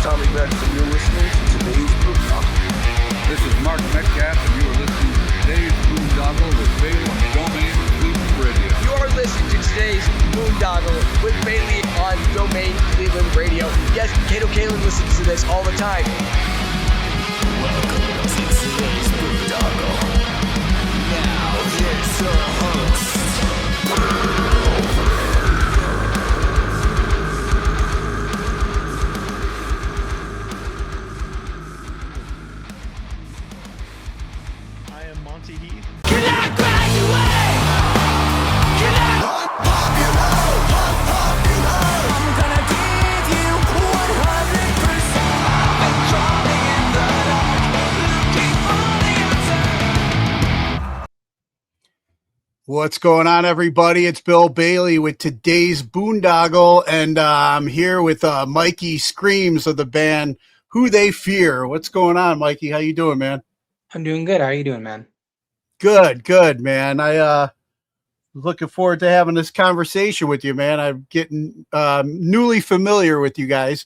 Tommy Rex, and you're listening to today's Boondoggle. This is Mark Metcalf, and you are listening to today's Boondoggle with Bailey on Domain Cleveland Radio. You are listening to today's Boondoggle with Bailey on Domain Cleveland Radio. Yes, Kato Kalin listens to this all the time. Welcome to today's Boondoggle. Now, here's your host. I am Monty Heath. Can I graduate? Can I I'm gonna give you 100%. I've been crawling in the dark, looking for the answer. What's going on, everybody? It's Bill Bailey with today's Boondoggle, and I'm here with Mikey Screams of the band Who They Fear. What's going on, Mikey? How you doing, man? I'm doing good. How are you doing, man? Good, man. I looking forward to having this conversation with you, man. I'm getting newly familiar with you guys,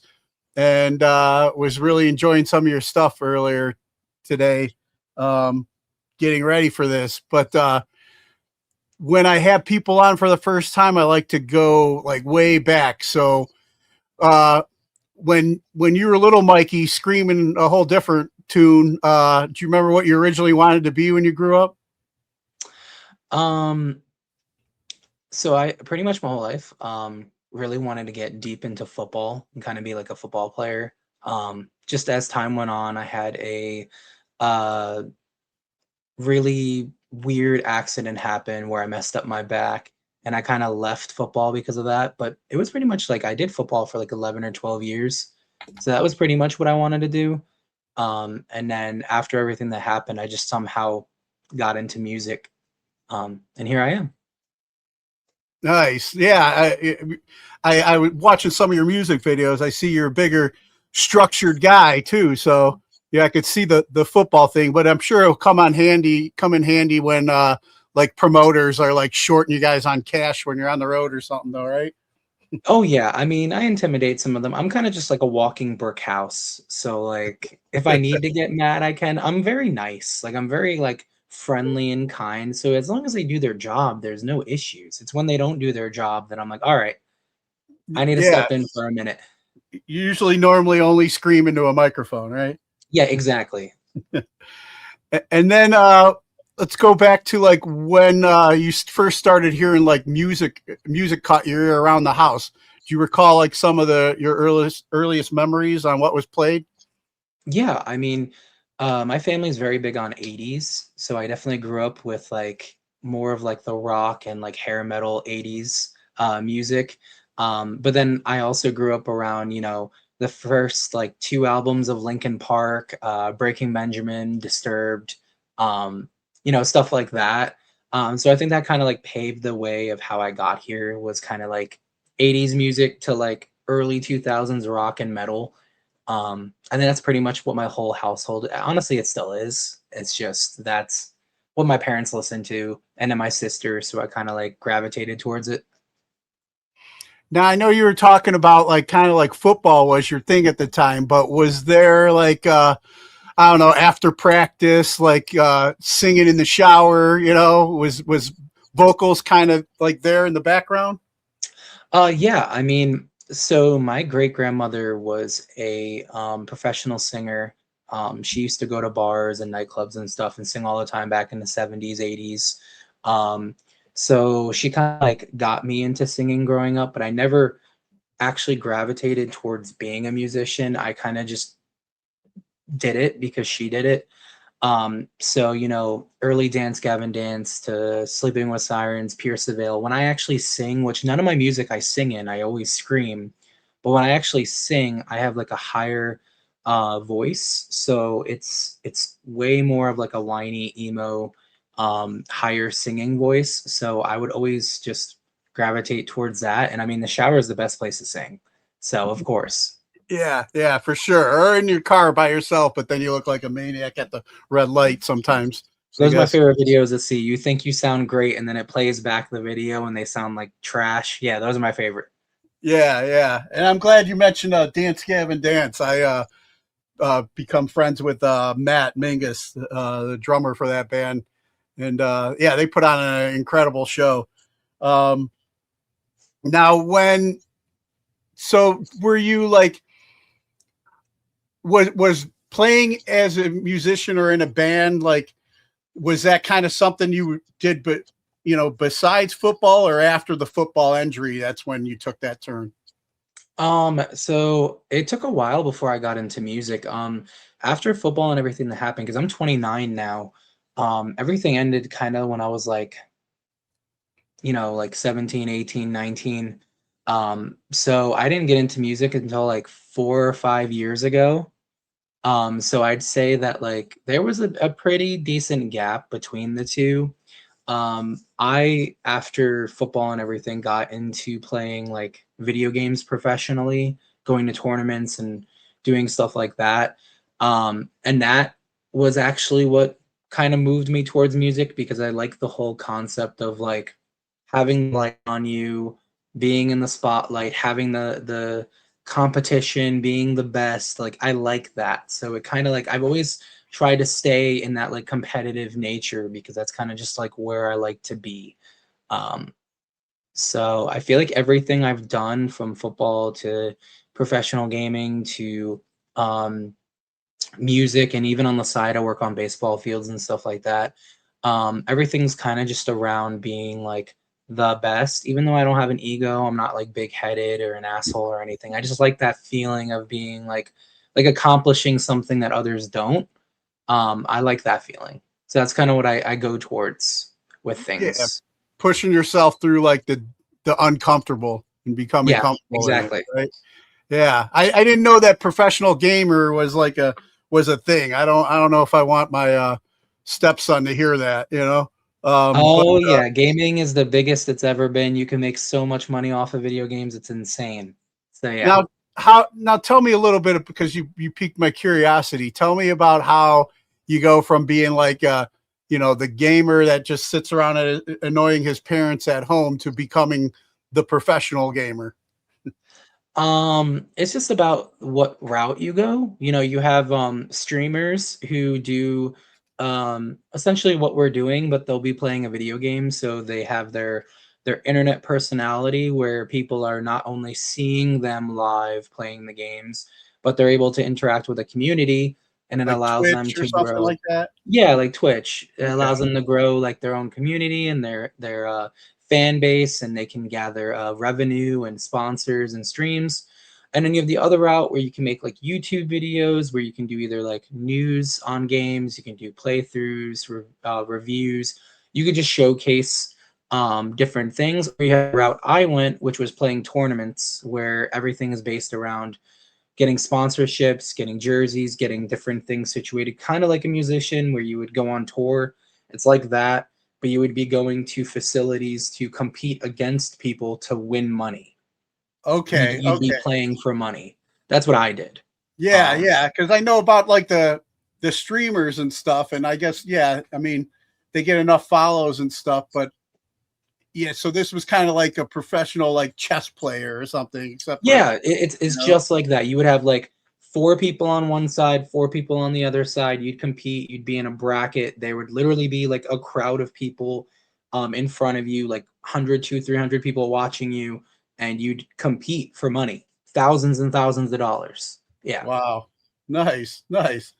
and was really enjoying some of your stuff earlier today, getting ready for this. But when I have people on for the first time, I like to go like way back. So when you were little, Mikey, screaming a whole different tune, do you remember what you originally wanted to be when you grew up? So I pretty much my whole life really wanted to get deep into football and kind of be like a football player. Just as time went on, I had a really weird accident happen where I messed up my back, and I kind of left football because of that. But it was pretty much like I did football for like 11 or 12 years. So that was pretty much what I wanted to do. And then after everything that happened, I just somehow got into music. And here I am. Nice. Yeah. I was watching some of your music videos. I see you're a bigger structured guy too. So yeah, I could see the football thing, but I'm sure it'll come in handy when like promoters are like shorting you guys on cash when you're on the road or something though, right? Oh yeah, I mean, I intimidate some of them. I'm kind of just like a walking brick house. So like if I need to get mad, I can. I'm very nice. Like I'm very like friendly and kind. So as long as they do their job, there's no issues. It's when they don't do their job that I'm like, all right, I need to step in for a minute. You usually normally only scream into a microphone, right? Yeah, exactly. And then let's go back to like when you first started hearing like music caught your ear around the house. Do you recall like some of your earliest memories on what was played? Yeah, I mean, my family's very big on 80s, so I definitely grew up with like more of like the rock and like hair metal 80s music. But then I also grew up around, the first like 2 albums of Linkin Park, Breaking Benjamin, Disturbed, stuff like that. So I think that kind of like paved the way of how I got here, was kind of like 80s music to like early 2000s rock and metal. And then that's pretty much what my whole household, honestly, it still is. It's just that's what my parents listened to, and then my sister. So I kind of like gravitated towards it. Now, I know you were talking about like kind of like football was your thing at the time, but was there like, I don't know, after practice, like singing in the shower, was vocals kind of like there in the background? Yeah, I mean, so my great grandmother was a professional singer. She used to go to bars and nightclubs and stuff and sing all the time back in the 70s, 80s. So she kind of like got me into singing growing up, but I never actually gravitated towards being a musician. I kind of just did it because she did it. So, early Dance Gavin Dance to Sleeping with Sirens, Pierce the Veil. When I actually sing, which none of my music I sing in, I always scream. But when I actually sing, I have like a higher voice. So it's way more of like a whiny, emo, higher singing voice. So I would always just gravitate towards that. And I mean, the shower is the best place to sing. So of course. Yeah, for sure. Or in your car by yourself, but then you look like a maniac at the red light sometimes. So those are my favorite videos to see. You think you sound great, and then it plays back the video and they sound like trash. Yeah, those are my favorite. Yeah, yeah. And I'm glad you mentioned Dance Gavin Dance. I become friends with Matt Mingus, the drummer for that band. And yeah, they put on an incredible show. Um, now, so were you like, was playing as a musician or in a band, like, was that kind of something you did, but, besides football or after the football injury, that's when you took that turn? So it took a while before I got into music. After football and everything that happened, because I'm 29 now, everything ended kind of when I was like, like 17, 18, 19. So I didn't get into music until like 4 or 5 years ago. So I'd say that like there was a pretty decent gap between the two. I, after football and everything, got into playing like video games professionally, going to tournaments and doing stuff like that. And that was actually what kind of moved me towards music because I like the whole concept of like having light on you, being in the spotlight, having the competition, being the best. Like I like that. So it kind of like I've always tried to stay in that like competitive nature because that's kind of just like where I like to be. Um, so I feel like everything I've done from football to professional gaming to um, music, and even on the side, I work on baseball fields and stuff like that. Everything's kind of just around being like the best. Even though I don't have an ego, I'm not like big headed or an asshole or anything. I just like that feeling of being like accomplishing something that others don't. I like that feeling. So that's kind of what I go towards with Yeah, things. pushing yourself through like the uncomfortable and becoming Yeah, comfortable in it, exactly. right? Yeah, I didn't know that professional gamer was a thing. I don't know if I want my stepson to hear that, but Oh yeah, gaming is the biggest it's ever been. You can make so much money off of video games. It's insane. So yeah. now tell me a little bit because you piqued my curiosity. Tell me about how you go from being like the gamer that just sits around annoying his parents at home to becoming the professional gamer. It's just about what route you go. You have streamers who do essentially what we're doing, but they'll be playing a video game, so they have their internet personality where people are not only seeing them live playing the games, but they're able to interact with the community, and it Like allows them Twitch or to something grow. like that. Yeah, like Twitch. It Okay. allows them to grow like their own community and their fan base, and they can gather revenue and sponsors and streams. And then you have the other route where you can make like YouTube videos where you can do either like news on games, you can do playthroughs, reviews. You could just showcase different things. Or you have the route I went, which was playing tournaments where everything is based around getting sponsorships, getting jerseys, getting different things situated, kind of like a musician where you would go on tour. It's like that, but you would be going to facilities to compete against people to win money. You'd, Okay. you'd be Okay. playing for money. That's what I did. Yeah, Um, yeah, because I know about like the streamers and stuff, and I guess yeah, I mean they get enough follows and stuff, but yeah, so this was kind of like a professional like chess player or something, except for yeah, it's you know, just like that. You would have like four people on one side, four people on the other side. You'd compete. You'd be in a bracket. There would literally be like a crowd of people in front of you, like 100, 200, 300 people watching you, and you'd compete for money, thousands and thousands of dollars. Yeah. wow, nice, nice,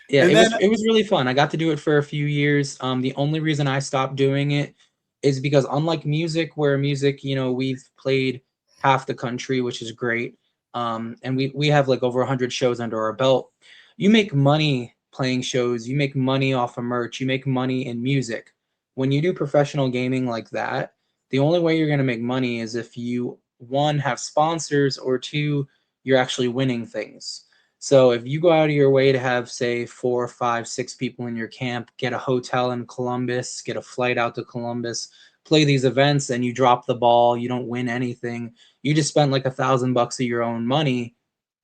Yeah, and it then was really fun. I got to do it for a few years. The only reason I stopped doing it is because unlike music, where music, we've played half the country, which is great. And we have like over 100 shows under our belt. You make money playing shows, you make money off of merch, you make money in music. When you do professional gaming like that, the only way you're going to make money is if you, one, have sponsors, or two, you're actually winning things. So if you go out of your way to have, say, 4, 5, 6 people in your camp, get a hotel in Columbus, get a flight out to Columbus, play these events, and you drop the ball, you don't win anything. You just spent like $1,000 of your own money,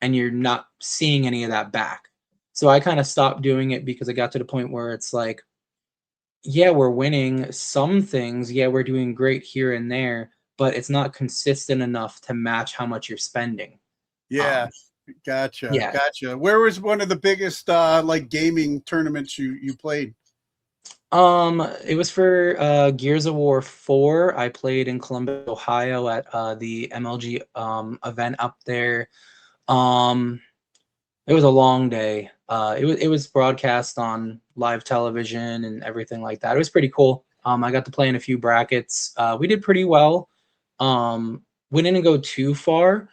and you're not seeing any of that back. So I kind of stopped doing it because I got to the point where it's like, yeah, we're winning some things. Yeah, we're doing great here and there, but it's not consistent enough to match how much you're spending. Yeah. Gotcha. Yeah. Gotcha. Where was one of the biggest like gaming tournaments you played? It was for Gears of War 4. I played in Columbus, Ohio at the MLG event up there. It was a long day. It was broadcast on live television and everything like that. It was pretty cool. I got to play in a few brackets. We did pretty well. We didn't go too far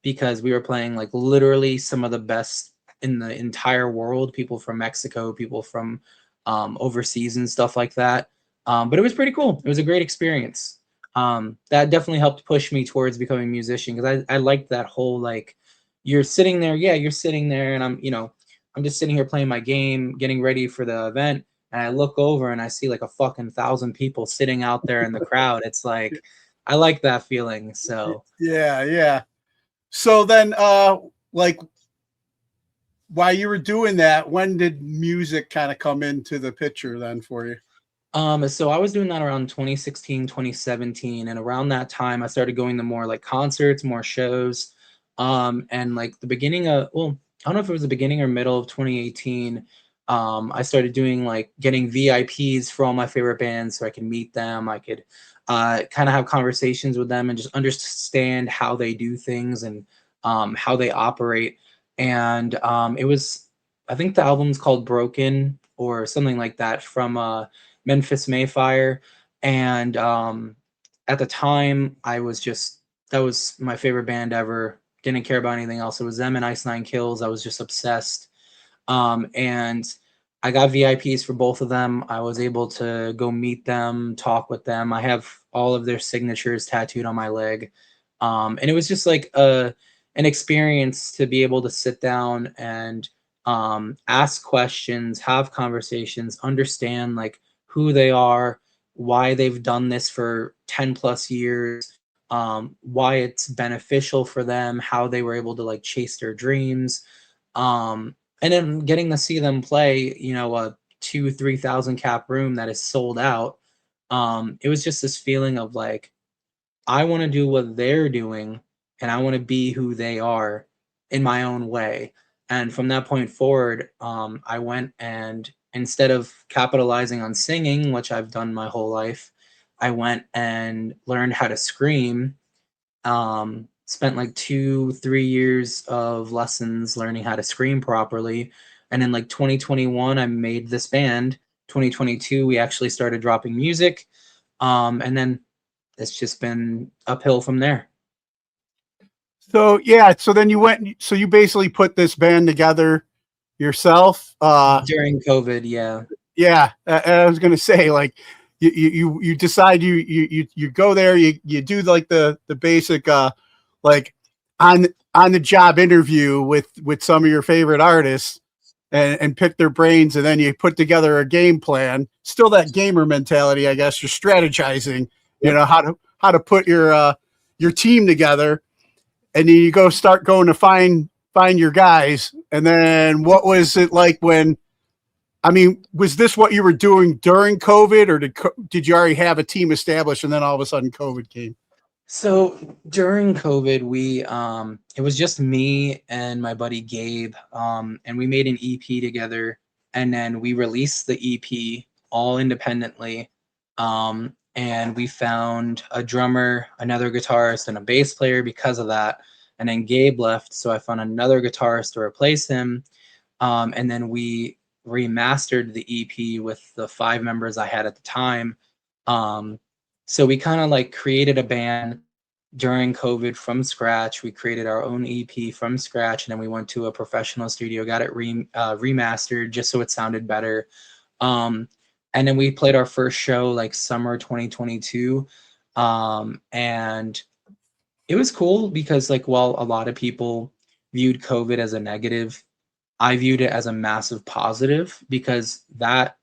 because we were playing like literally some of the best in the entire world. People from Mexico, people from overseas and stuff like that. But it was pretty cool. It was a great experience. That definitely helped push me towards becoming a musician because I liked that whole like you're sitting there, you're sitting there, and I'm just sitting here playing my game, getting ready for the event, and I look over and I see like a fucking 1,000 people sitting out there in the crowd. It's like I like that feeling. So Yeah, yeah. So then like while you were doing that, when did music kind of come into the picture then for you? So I was doing that around 2016, 2017, and around that time I started going to more like concerts, more shows. And like the beginning of, well, I don't know if it was the beginning or middle of 2018, I started doing like getting VIPs for all my favorite bands so I can meet them. I could kind of have conversations with them and just understand how they do things and how they operate. And it was, I think the album's called Broken or something like that from Memphis Mayfire. And at the time, I was just, that was my favorite band ever. Didn't care about anything else. It was them and Ice Nine Kills. I was just obsessed. And I got VIPs for both of them. I was able to go meet them, talk with them. I have all of their signatures tattooed on my leg. And it was just like an experience to be able to sit down and ask questions, have conversations, understand like who they are, why they've done this for 10 plus years, why it's beneficial for them, how they were able to like chase their dreams. And then getting to see them play, a 2,000-3,000 cap room that is sold out. It was just this feeling of like, I want to do what they're doing and I want to be who they are in my own way. And from that point forward, I went and instead of capitalizing on singing, which I've done my whole life, I went and learned how to scream. Spent like 2-3 years of lessons learning how to scream properly. And in like 2021, I made this band. 2022, we actually started dropping music. And then it's just been uphill from there. So yeah, so then so you basically put this band together yourself. During COVID, yeah. Yeah, I was gonna say like you decide you go there, you do like the basic like on the job interview with some of your favorite artists and pick their brains, and then you put together a game plan. Still that gamer mentality, I guess. You're strategizing, how to put your team together, and then you start going to find your guys. And then what was it like when? I mean, was this what you were doing during COVID, or did you already have a team established and then all of a sudden COVID came? So during COVID, it was just me and my buddy Gabe, and we made an EP together, and then we released the EP all independently. And we found a drummer, another guitarist, and a bass player because of that. And then Gabe left, so I found another guitarist to replace him. And then we remastered the EP with the 5 members I had at the time. So we kind of like created a band during COVID from scratch. We created our own EP from scratch, and then we went to a professional studio, got it remastered just so it sounded better. And then we played our first show like summer 2022. And it was cool because like while a lot of people viewed COVID as a negative, I viewed it as a massive positive because that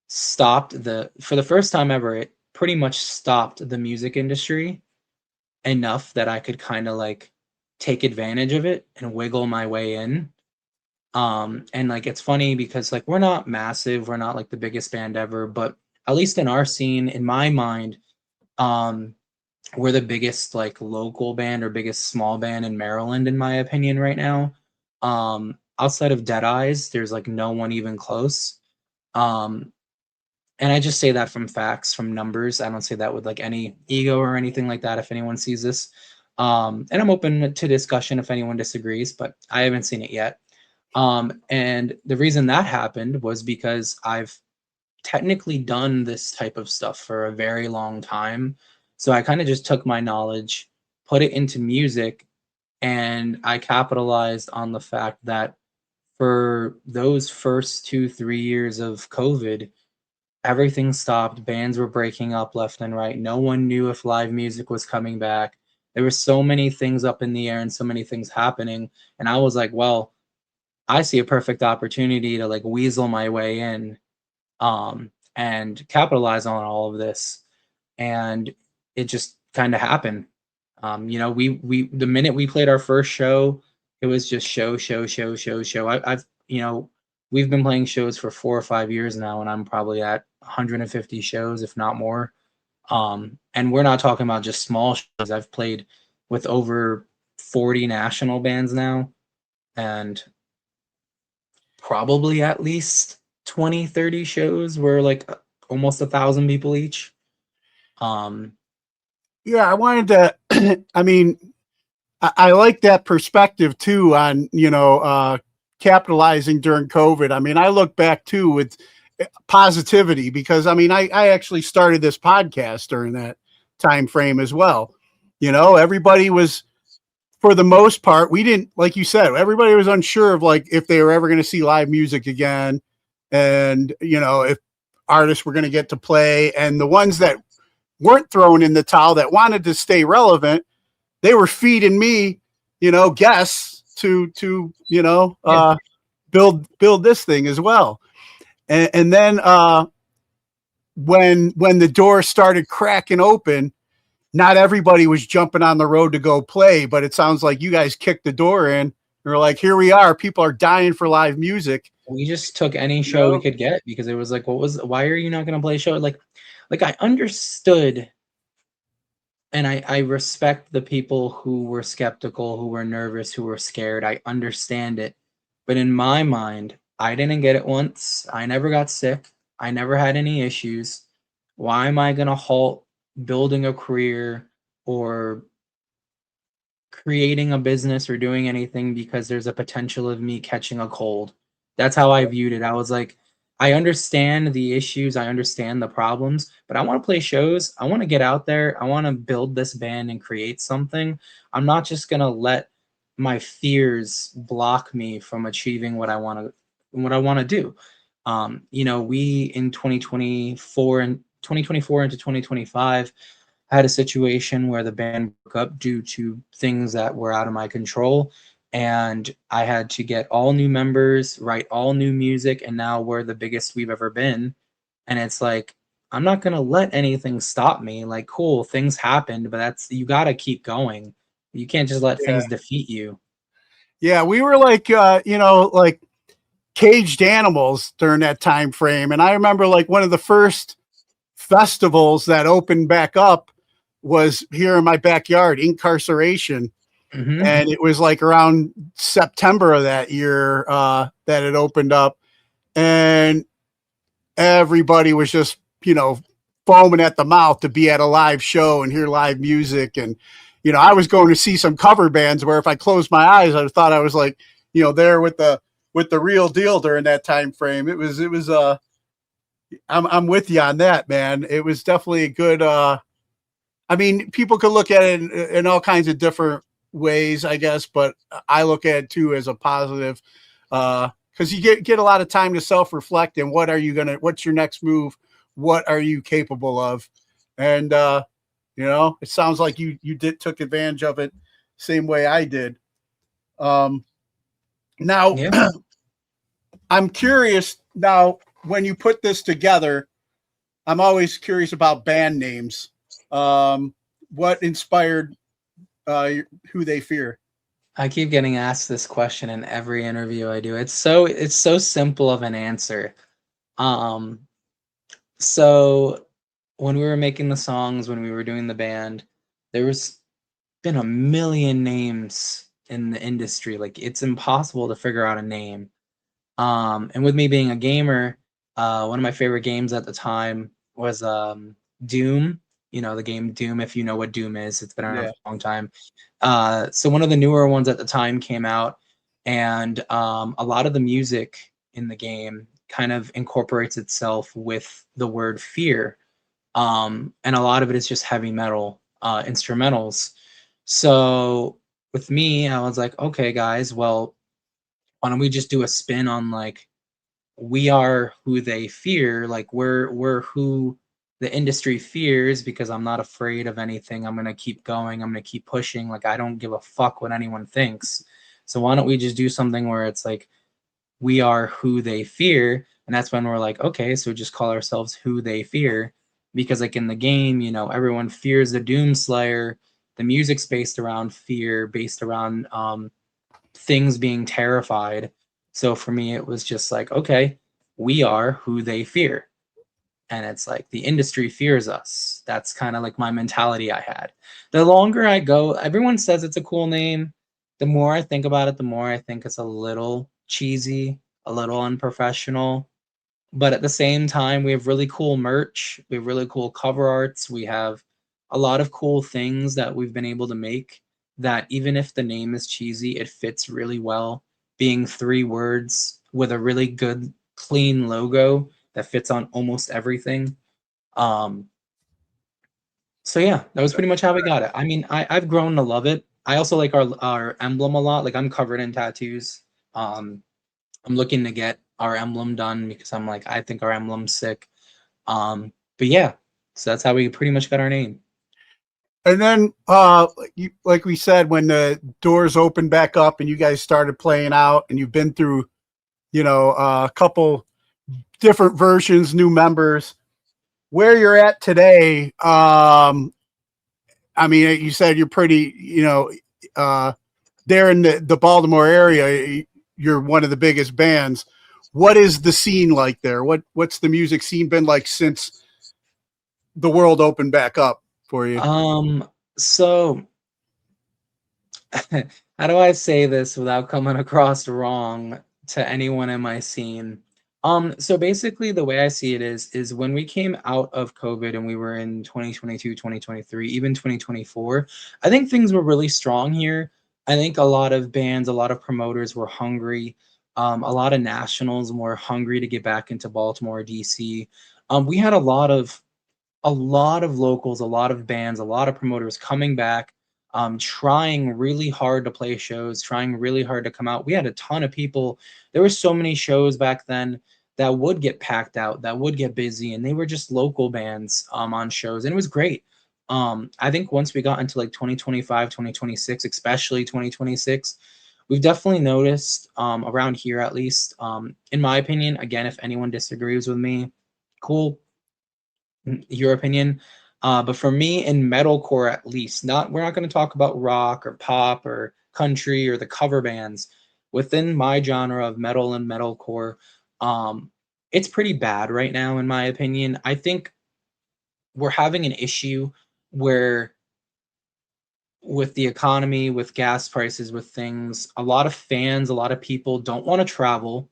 stopped for the first time ever, it pretty much stopped the music industry enough that I could kind of like take advantage of it and wiggle my way in. And like, it's funny because like, we're not massive. We're not like the biggest band ever, but at least in our scene, in my mind, we're the biggest like local band or biggest small band in Maryland, in my opinion, right now. Outside of Dead Eyes, there's like no one even close. Um, and I just say that from facts, from numbers. I don't say that with like any ego or anything like that. If anyone sees this, and I'm open to discussion if anyone disagrees, but I haven't seen it yet. And the reason that happened was because I've technically done this type of stuff for a very long time. So I kind of just took my knowledge, put it into music, and I capitalized on the fact that for those first 2, 3 years of COVID, everything stopped. Bands were breaking up left and right. No one knew if live music was coming back. There were so many things up in the air and so many things happening. And I was like, well, I see a perfect opportunity to like weasel my way in, and capitalize on all of this. And it just kind of happened. We the minute we played our first show, it was just show, show, show, show, show. I've we've been playing shows for 4 or 5 years now, and I'm probably at 150 shows, if not more. And we're not talking about just small shows. I've played with over 40 national bands now, and probably at least 20, 30 shows where like almost 1,000 people each. Yeah, I wanted to. I mean, I like that perspective too on capitalizing during COVID. I mean, I look back too with positivity because I mean, I actually started this podcast during that time frame as well. Everybody was, for the most part, we didn't, like you said, everybody was unsure of like if they were ever going to see live music again, and if artists were going to get to play, and the ones that weren't thrown in the towel that wanted to stay relevant, they were feeding me, guests to build this thing as well. And then when the door started cracking open, not everybody was jumping on the road to go play, but it sounds like you guys kicked the door in. You're like, here we are. People are dying for live music. We just took any show we could get because it was like, why are you not going to play a show? Like I understood, and I respect the people who were skeptical, who were nervous, who were scared. I understand it. But in my mind, I didn't get it once. I never got sick. I never had any issues. Why am I going to halt building a career or creating a business or doing anything because there's a potential of me catching a cold? That's how I viewed it. I was like, I understand the issues, I understand the problems, but I want to play shows. I want to get out there. I want to build this band and create something. I'm not just going to let my fears block me from achieving what I want to do. We in 2024 into 2025 had a situation where the band broke up due to things that were out of my control, and I had to get all new members, write all new music, and now we're the biggest we've ever been. And it's like, I'm not going to let anything stop me. Like, cool, things happened, but you got to keep going. You can't just let things defeat you. Yeah, we were like, like caged animals during that time frame. And I remember like one of the first festivals that opened back up was here in my backyard, Incarceration. Mm-hmm. And it was like around September of that year that it opened up. And everybody was just, foaming at the mouth to be at a live show and hear live music. And, I was going to see some cover bands where if I closed my eyes, I thought I was like, there with the real deal during that time frame. It was I'm with you on that, man. It was definitely a good, I mean, people could look at it in all kinds of different ways, I guess, but I look at it too as a positive, because you get a lot of time to self-reflect and what's your next move? What are you capable of? And, it sounds like you took advantage of it same way I did. Now Yeah. I'm curious now, when you put this together, I'm always curious about band names. What inspired Who They Fear? I keep getting asked this question in every interview I do. It's so simple of an answer. So when we were making the songs, when we were doing the band, there's been a million names in the industry. Like it's impossible to figure out a name. And with me being a gamer, one of my favorite games at the time was Doom. You know, the game Doom, if you know what Doom is, it's been around Yeah. for a long time. So one of the newer ones at the time came out, and a lot of the music in the game kind of incorporates itself with the word fear. And a lot of it is just heavy metal instrumentals. So with me, I was like, okay, guys, well, why don't we just do a spin on like we are who they fear, like we're who the industry fears because I'm not afraid of anything. I'm gonna keep going. I'm gonna keep pushing. Like I don't give a fuck what anyone thinks. So why don't we just do something where it's like we are who they fear, and that's when we're like, okay, so just call ourselves who they fear, because like in the game, you know, everyone fears the Doom Slayer. The music's based around fear, based around things being terrified. So for me, it was just like, okay, we are who they fear. And it's like the industry fears us. That's kind of like my mentality I had. The longer I go, everyone says it's a cool name. The more I think about it, the more I think it's a little cheesy, a little unprofessional. But at the same time, we have really cool merch. We have really cool cover arts. We have a lot of cool things that we've been able to make that even if the name is cheesy, it fits really well. Being 3 words with a really good, clean logo that fits on almost everything. Um, so yeah, that was pretty much how we got it. I mean, I've grown to love it. I also like our emblem a lot. Like I'm covered in tattoos. Um, I'm looking to get our emblem done because I'm like, I think our emblem's sick. But yeah, so that's how we pretty much got our name. And then, like we said, when the doors opened back up and you guys started playing out, and you've been through, a couple different versions, new members, where you're at today. I mean, you said you're pretty, there in the Baltimore area, you're one of the biggest bands. What is the scene like there? What's the music scene been like since the world opened back up for you? So how do I say this without coming across wrong to anyone in my scene? So basically the way I see it is when we came out of COVID and we were in 2022, 2023, even 2024, I think things were really strong here. I think a lot of bands, a lot of promoters were hungry. A lot of nationals were hungry to get back into Baltimore, DC. We had a lot of locals, a lot of bands, a lot of promoters coming back, trying really hard to play shows, trying really hard to come out. We had a ton of people. There were so many shows back then that would get packed out, that would get busy, and they were just local bands on shows, and it was great. I think once we got into like 2025, 2026, especially 2026, we've definitely noticed around here at least, in my opinion, again, if anyone disagrees with me, cool, your opinion. But for me, in metalcore at least, we're not going to talk about rock or pop or country or the cover bands. Within my genre of metal and metalcore, it's pretty bad right now, in my opinion. I think we're having an issue where with the economy, with gas prices, with things, a lot of fans, a lot of people don't want to travel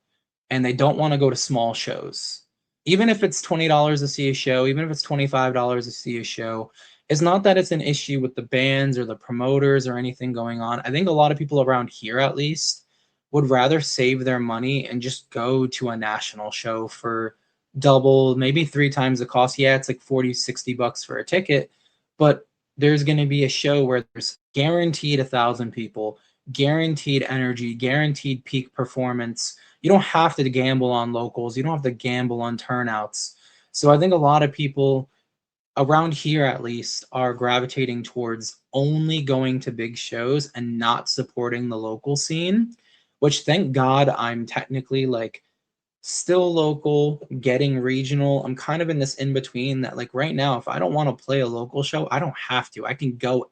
and they don't want to go to small shows. Even if it's $20 to see a show, even if it's $25 to see a show, it's not that it's an issue with the bands or the promoters or anything going on. I think a lot of people around here, at least, would rather save their money and just go to a national show for double, maybe 3 times the cost. Yeah, it's like 40, $60 for a ticket, but there's going to be a show where there's guaranteed 1,000 people, guaranteed energy, guaranteed peak performance. You don't have to gamble on locals. You don't have to gamble on turnouts. So I think a lot of people around here, at least, are gravitating towards only going to big shows and not supporting the local scene, which thank God I'm technically like still local, getting regional. I'm kind of in this in between that, like, right now, if I don't want to play a local show, I don't have to. I can go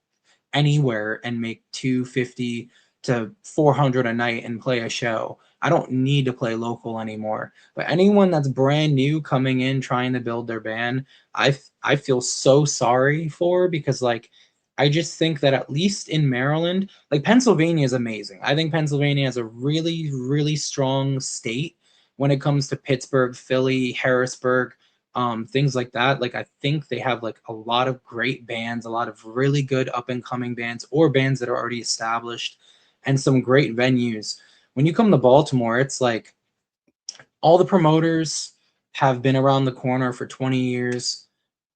anywhere and make 250 to 400 a night and play a show. I don't need to play local anymore. But anyone that's brand new coming in trying to build their band, I feel so sorry for, because like I just think that at least in Maryland, like Pennsylvania is amazing. I think Pennsylvania has a really, really strong state when it comes to Pittsburgh, Philly, Harrisburg, things like that. Like I think they have like a lot of great bands, a lot of really good up and coming bands or bands that are already established, and some great venues. When you come to Baltimore, it's like all the promoters have been around the corner for 20 years.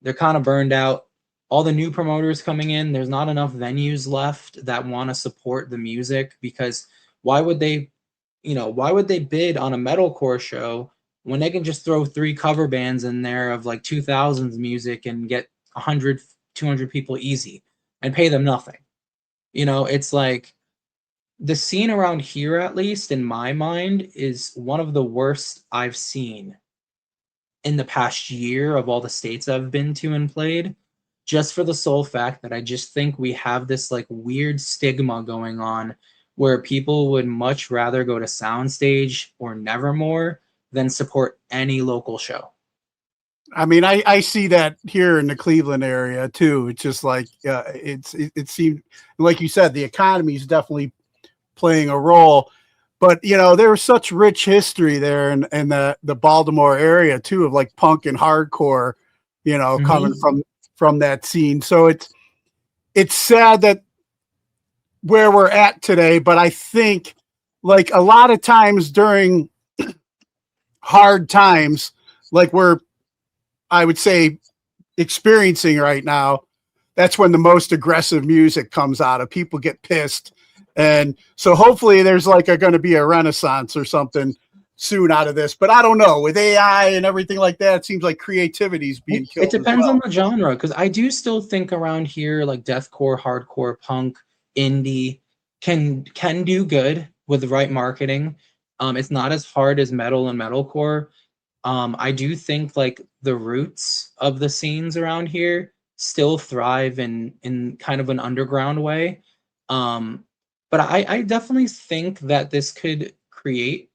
They're kind of burned out. All the new promoters coming in, there's not enough venues left that want to support the music, because why would they, why would they bid on a metalcore show when they can just throw 3 cover bands in there of like 2000s music and get 100, 200 people easy and pay them nothing? It's like the scene around here, at least in my mind, is one of the worst I've seen in the past year of all the states I've been to and played, just for the sole fact that I just think we have this like weird stigma going on where people would much rather go to Soundstage or Nevermore than support any local show. I mean, I see that here in the Cleveland area too. It's just like it seemed like you said, the economy is definitely playing a role, but there was such rich history there in the Baltimore area too, of like punk and hardcore, coming from that scene. So it's sad that where we're at today, but I think like a lot of times during hard times, like I would say experiencing right now, that's when the most aggressive music comes out of. People get pissed. And so hopefully there's like going to be a renaissance or something soon out of this, but I don't know, with AI and everything like that, it seems like creativity is being killed. It depends on the genre, because I do still think around here like deathcore, hardcore, punk, indie can do good with the right marketing. It's not as hard as metal and metalcore. I do think like the roots of the scenes around here still thrive in kind of an underground way. But I definitely think that this could create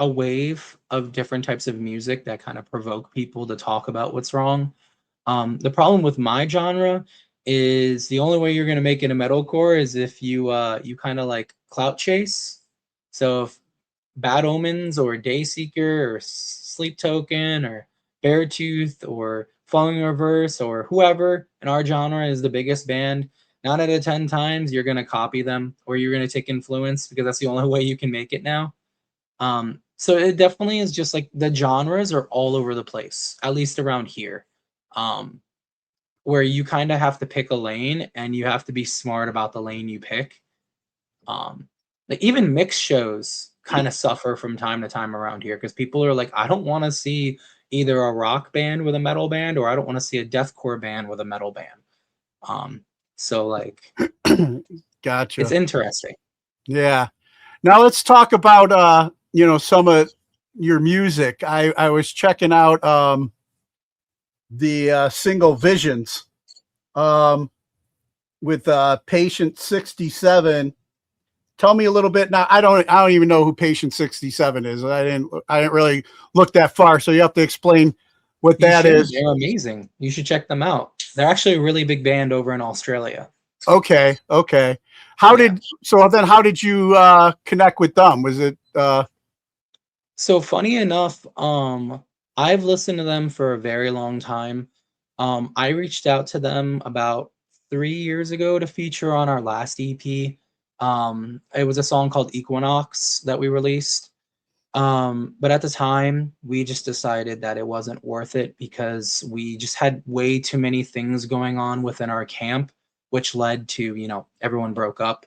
a wave of different types of music that kind of provoke people to talk about what's wrong. The problem with my genre is the only way you're going to make it a metalcore is if you kind of like clout chase. So if Bad Omens or Dayseeker or Sleep Token or Beartooth or Falling in Reverse or whoever in our genre is the biggest band, 9 out of 10 times you're going to copy them or you're going to take influence, because that's the only way you can make it now. So it definitely is just like the genres are all over the place, at least around here, where you kind of have to pick a lane and you have to be smart about the lane you pick. Like even mixed shows kind of suffer from time to time around here, because people are like, I don't want to see either a rock band with a metal band, or I don't want to see a deathcore band with a metal band. So like, gotcha. It's interesting. Yeah. Now let's talk about some of your music. I was checking out the single Visions with Patient 67. Tell me a little bit. Now I don't even know who Patient 67 is. I didn't really look that far, so you have to explain what that is. They're amazing. You should check them out. They're actually a really big band over in Australia. Okay. How did you connect with them? Was it So funny enough, I've listened to them for a very long time. I reached out to them about 3 years ago to feature on our last EP. It was a song called Equinox that we released. But at the time, we just decided that it wasn't worth it, because we just had way too many things going on within our camp, which led to, everyone broke up.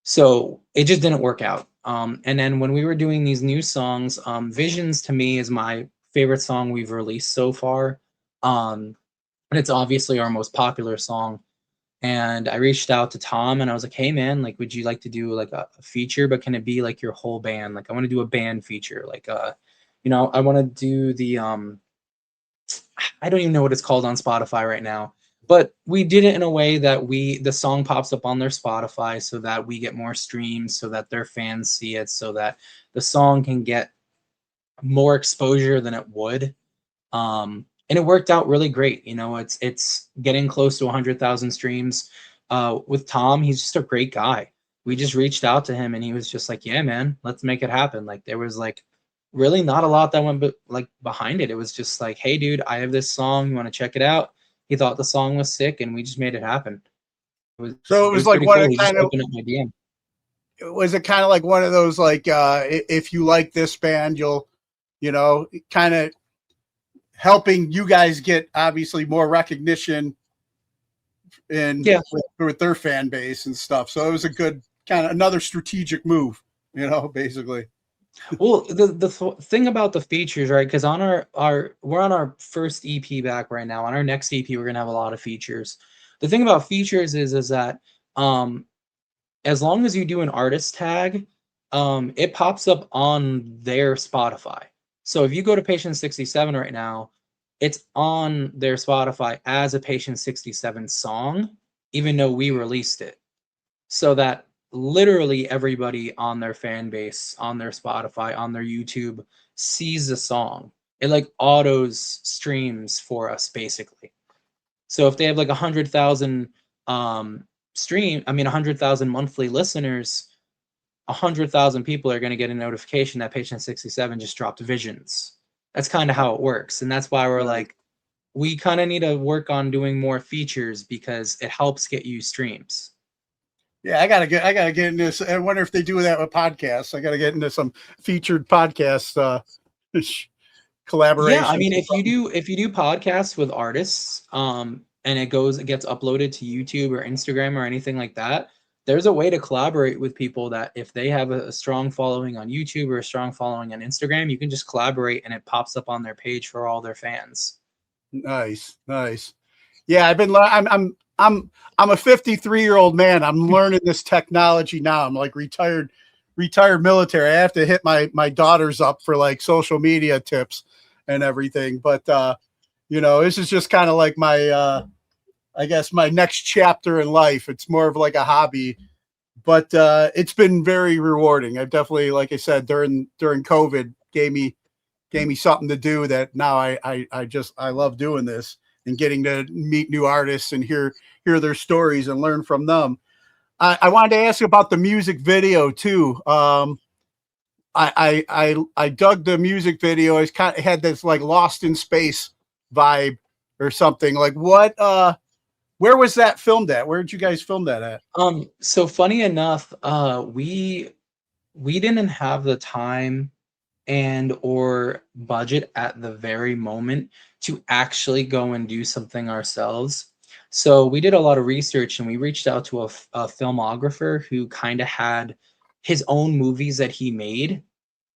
So it just didn't work out. And then when we were doing these new songs, Visions to me is my favorite song we've released so far. And it's obviously our most popular song. And I reached out to Tom and I was like, hey man, like, would you like to do like a feature, but can it be like your whole band? Like, I want to do a band feature. Like, I want to do the, I don't even know what it's called on Spotify right now, but we did it in a way that the song pops up on their Spotify so that we get more streams, so that their fans see it, so that the song can get more exposure than it would. and it worked out really great. You know, it's getting close to 100,000 streams. With Tom, he's just a great guy. We just reached out to him, and he was just like, "Yeah, man, let's make it happen." Like there was like really not a lot that went like behind it. It was just like, "Hey, dude, I have this song. You want to check it out?" He thought the song was sick, and we just made it happen. So it It was was like pretty one cool. of He just kind of opened up my DM. was it kind of like one of those like if you like this band, you'll kind of helping you guys get obviously more recognition in Yeah. with their fan base and stuff. So it was a good kind of another strategic move, basically. Well, the thing about the features, right? Because on our we're on our first EP back right now. On our next EP, we're gonna have a lot of features. The thing about features is that as long as you do an artist tag, it pops up on their Spotify. So if you go to Patient 67 right now, it's on their Spotify as a Patient 67 song, even though we released it. So that literally everybody on their fan base, on their Spotify, on their YouTube sees the song. It like autos streams for us basically. So if they have like 100,000 100,000 monthly listeners, 100,000 people are going to get a notification that Patient 67 just dropped Visions. That's kind of how it works. And that's why we're like, we kind of need to work on doing more features because it helps get you streams. Yeah, I gotta get in this. I wonder if they do that with podcasts. I gotta get into some featured podcast collaboration. Yeah, I mean, if you do podcasts with artists, and it gets uploaded to YouTube or Instagram or anything like that, there's a way to collaborate with people that if they have a strong following on YouTube or a strong following on Instagram, you can just collaborate and it pops up on their page for all their fans. Nice. Yeah, I'm a 53-year-old man. I'm learning this technology now. I'm like retired military. I have to hit my daughters up for like social media tips and everything. But this is just kind of like my I guess my next chapter in life. It's more of like a hobby, but it's been very rewarding. I've definitely, like I said, during COVID, gave me something to do that now I love doing this and getting to meet new artists and hear their stories and learn from them. I wanted to ask you about the music video too. I dug the music video. It's kind of had this like Lost in Space vibe or something. Like what? Where was that filmed at? Where did you guys film that at? So funny enough, we didn't have the time and or budget at the very moment to actually go and do something ourselves. So we did a lot of research and we reached out to a filmographer who kind of had his own movies that he made,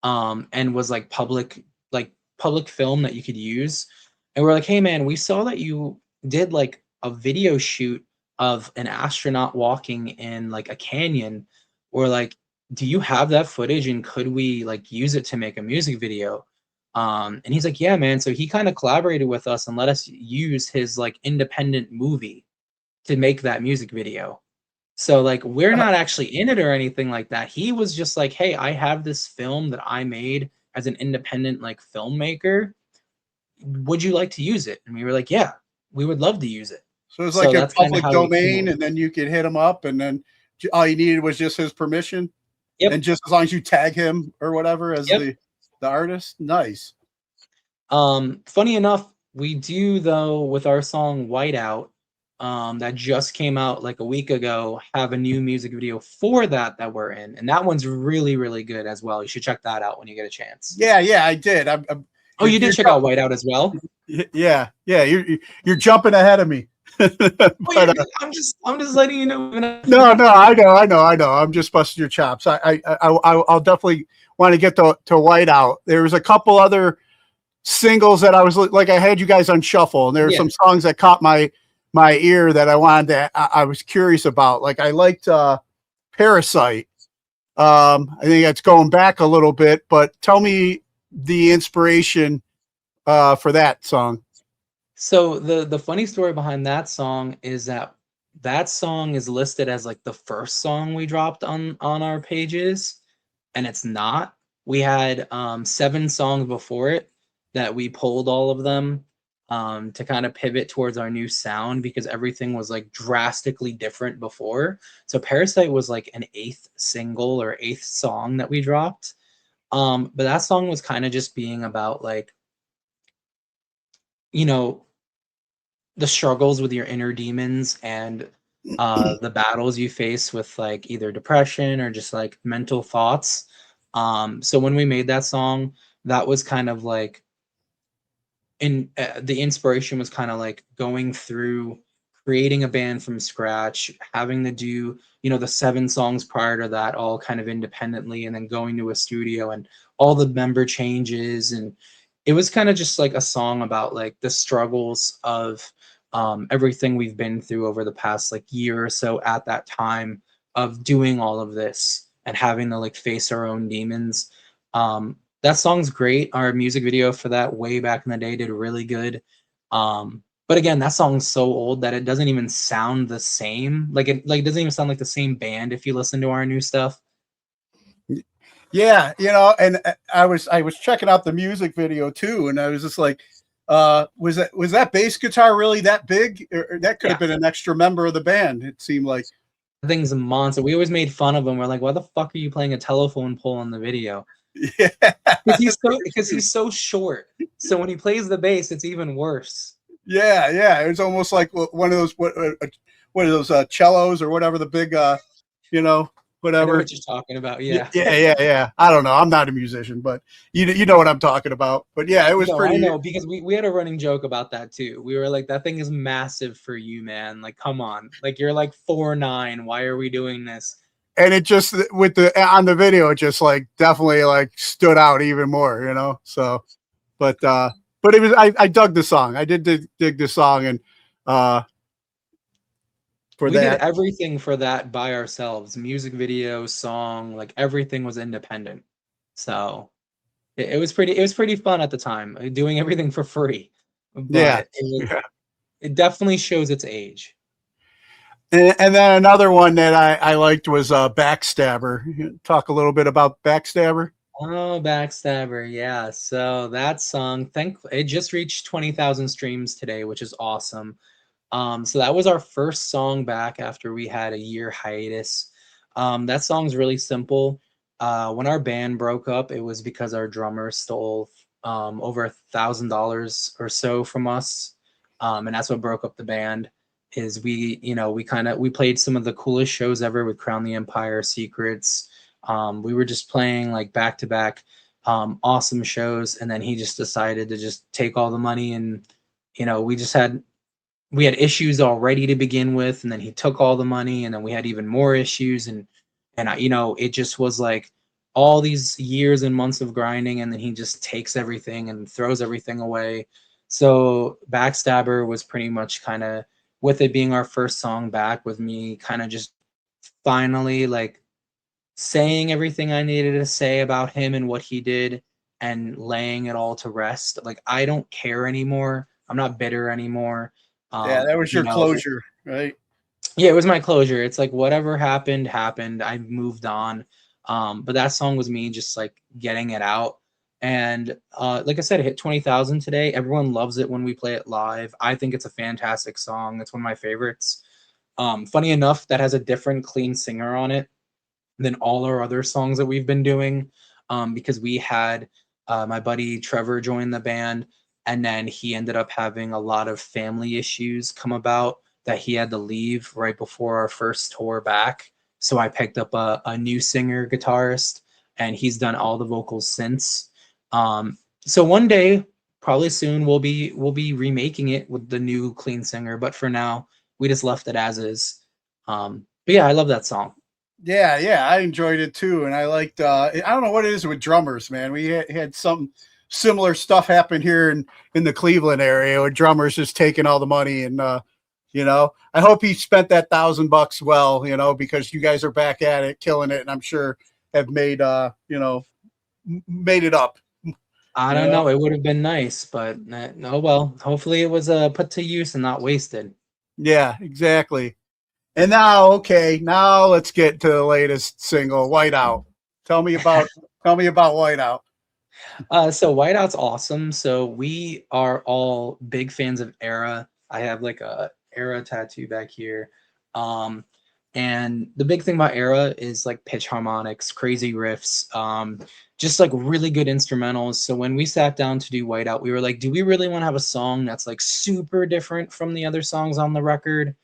and was like public film that you could use. And we're like, hey man, we saw that you did like a video shoot of an astronaut walking in like a canyon. Or like, do you have that footage and could we like use it to make a music video? And he's like, yeah, man. So he kind of collaborated with us and let us use his like independent movie to make that music video. So like, we're not actually in it or anything like that. He was just like, hey, I have this film that I made as an independent like filmmaker. Would you like to use it? And we were like, yeah, we would love to use it. So it's like a public how domain, and then you could hit him up, and then all you needed was just his permission. Yep. And just as long as you tag him or whatever as Yep. the artist. Nice. Funny enough, we do though with our song Whiteout, that just came out like a week ago, have a new music video for that we're in, and that one's really, really good as well. You should check that out when you get a chance. Yeah, I did. Oh, you did check out Whiteout as well? Yeah. You're jumping ahead of me. But, I'm just letting you know. No, I know. I'm just busting your chops. I'll definitely want to get to Whiteout. There was a couple other singles that I was like, I had you guys on shuffle, and there were some songs that caught my ear that I wanted to. I was curious about. Like I liked Parasite. I think that's going back a little bit, but tell me the inspiration for that song. So the funny story behind that song is that song is listed as like the first song we dropped on our pages, and it's not. We had 7 songs before it that we pulled all of them. to kind of pivot towards our new sound because everything was like drastically different before. So Parasite was like an 8th single or 8th song that we dropped. But that song was kind of just being about like, you know, the struggles with your inner demons and the battles you face with like either depression or just like mental thoughts. So when we made that song, that was kind of like the inspiration was kind of like going through creating a band from scratch, having to do, you know, the 7 songs prior to that all kind of independently, and then going to a studio and all the member changes. And it was kind of just like a song about like the struggles of everything we've been through over the past like year or so at that time of doing all of this and having to like face our own demons. That song's great. Our music video for that way back in the day did really good. But again, that song's so old that it doesn't even sound the same. Like it doesn't even sound like the same band if you listen to our new stuff. Yeah, you know, and I was checking out the music video too, and I was just like, was that bass guitar really that big? Or that could have been an extra member of the band. It seemed like the thing's a monster. We always made fun of him. We're like, why the fuck are you playing a telephone pole in the video? Yeah, because he's so short. So when he plays the bass, it's even worse. Yeah. It was almost like one of those what are those cellos or whatever the big you know, whatever. I know what you're talking about. Yeah. I don't know. I'm not a musician, but you know what I'm talking about. But yeah, it was pretty. I know, because we had a running joke about that too. We were like, that thing is massive for you, man. Like, come on. Like, you're like 4'9". Why are we doing this? And it just with the on the video, it just like definitely like stood out even more, you know. So, but it was I dug the song. I did dig the song, and we did everything for that by ourselves. Music video, song, like everything was independent. So it was pretty fun at the time, doing everything for free. But it definitely shows its age. And then another one that I liked was Backstabber. Talk a little bit about Backstabber. Oh, Backstabber, yeah. So that song, it just reached 20,000 streams today, which is awesome. So that was our first song back after we had a year hiatus. That song's really simple. When our band broke up, it was because our drummer stole over $1,000 or so from us, and that's what broke up the band. Is we played some of the coolest shows ever with Crown the Empire, Secrets. We were just playing like back to back awesome shows, and then he just decided to just take all the money, and we had issues already to begin with, and then he took all the money, and then we had even more issues, and it just was like all these years and months of grinding, and then he just takes everything and throws everything away. So Backstabber was pretty much kind of, with it being our first song back, with me kind of just finally like saying everything I needed to say about him and what he did and laying it all to rest. Like, I don't care anymore. I'm not bitter anymore. Yeah, that was your closure, right? Yeah, it was my closure. It's like whatever happened. I moved on. But that song was me just like getting it out. And like I said, it hit 20,000 today. Everyone loves it when we play it live. I think it's a fantastic song. It's one of my favorites. Funny enough, that has a different clean singer on it than all our other songs that we've been doing, because we had my buddy Trevor join the band, and then he ended up having a lot of family issues come about that he had to leave right before our first tour back. So I picked up a new singer guitarist, and he's done all the vocals since. So one day, probably soon, we'll be remaking it with the new clean singer. But for now, we just left it as is. But yeah, I love that song. Yeah, I enjoyed it too, and I liked. I don't know what it is with drummers, man. We had some similar stuff happen here in the Cleveland area, with drummers just taking all the money, and I hope he spent that $1,000 well, because you guys are back at it, killing it, and I'm sure have made made it up. I don't know. It would have been nice, but oh well. Hopefully, it was put to use and not wasted. Yeah, exactly. And now let's get to the latest single, Whiteout. Tell me about Whiteout. So Whiteout's awesome. So we are all big fans of Era. I have like a Era tattoo back here. Um, and the big thing about Era is like pitch harmonics, crazy riffs, just like really good instrumentals. So when we sat down to do Whiteout, we were like, do we really want to have a song that's like super different from the other songs on the record?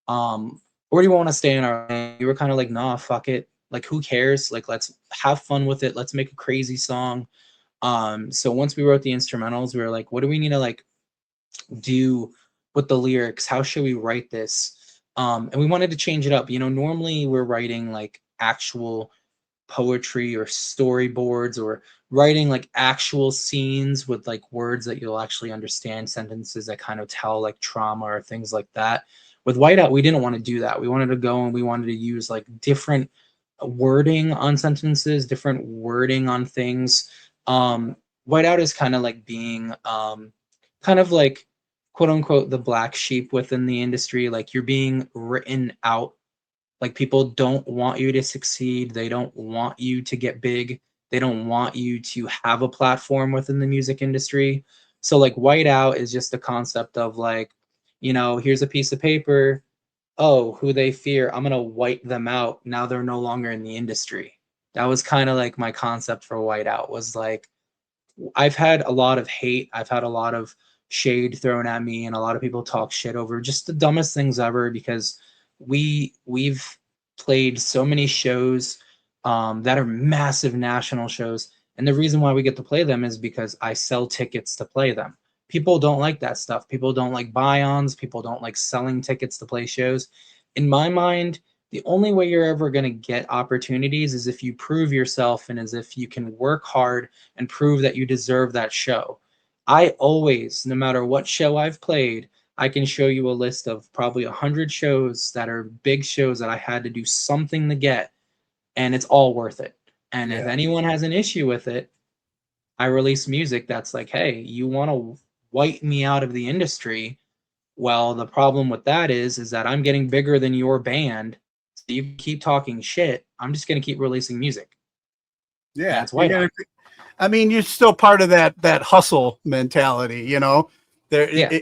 Or do you want to stay in our lane? We were kind of like, nah, fuck it. Like, who cares? Like, let's have fun with it. Let's make a crazy song. So once we wrote the instrumentals, we were like, what do we need to like do with the lyrics? How should we write this? And we wanted to change it up. You know, normally we're writing like actual poetry or storyboards or writing like actual scenes with like words that you'll actually understand, sentences that kind of tell like trauma or things like that. With Whiteout, we didn't want to do that. We wanted to go and we wanted to use like different wording on sentences, different wording on things. Whiteout is kind of like being kind of like quote unquote the black sheep within the industry. Like you're being written out. Like people don't want you to succeed. They don't want you to get big. They don't want you to have a platform within the music industry. So like Whiteout is just the concept of like, you know, here's a piece of paper. Oh, who they fear. I'm gonna white them out. Now they're no longer in the industry. That was kind of like my concept for Whiteout was like, I've had a lot of hate. I've had a lot of shade thrown at me, and a lot of people talk shit over just the dumbest things ever because we've played so many shows that are massive national shows, and the reason why we get to play them is because I sell tickets to play them. People don't like that stuff. People don't like buy-ons. People don't like selling tickets to play shows. In my mind, the only way you're ever going to get opportunities is if you prove yourself and as if you can work hard and prove that you deserve that show. I always, no matter what show I've played, I can show you a list of probably 100 shows that are big shows that I had to do something to get, and it's all worth it. And if anyone has an issue with it, I release music that's like, hey, you want to white me out of the industry? Well, the problem with that is that I'm getting bigger than your band. So you keep talking shit. I'm just going to keep releasing music. Yeah. That's Whiteout. I mean, you're still part of that hustle mentality, you know. Yeah.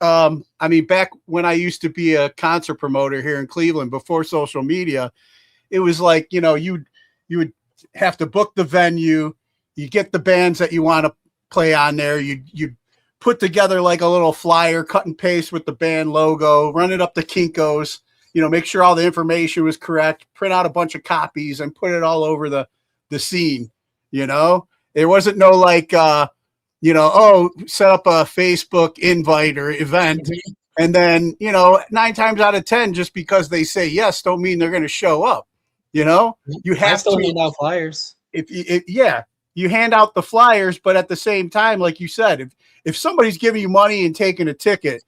I mean, back when I used to be a concert promoter here in Cleveland before social media, it was like, you know, you would have to book the venue, you get the bands that you want to play on there, you put together like a little flyer, cut and paste with the band logo, run it up to Kinko's, you know, make sure all the information was correct, print out a bunch of copies and put it all over the scene, you know. There wasn't no like you know, oh, set up a Facebook invite or event. And then, you know, 9 times out of 10, just because they say yes, don't mean they're going to show up. You know, you have to hand out flyers. You hand out the flyers, but at the same time, like you said, if somebody's giving you money and taking a ticket,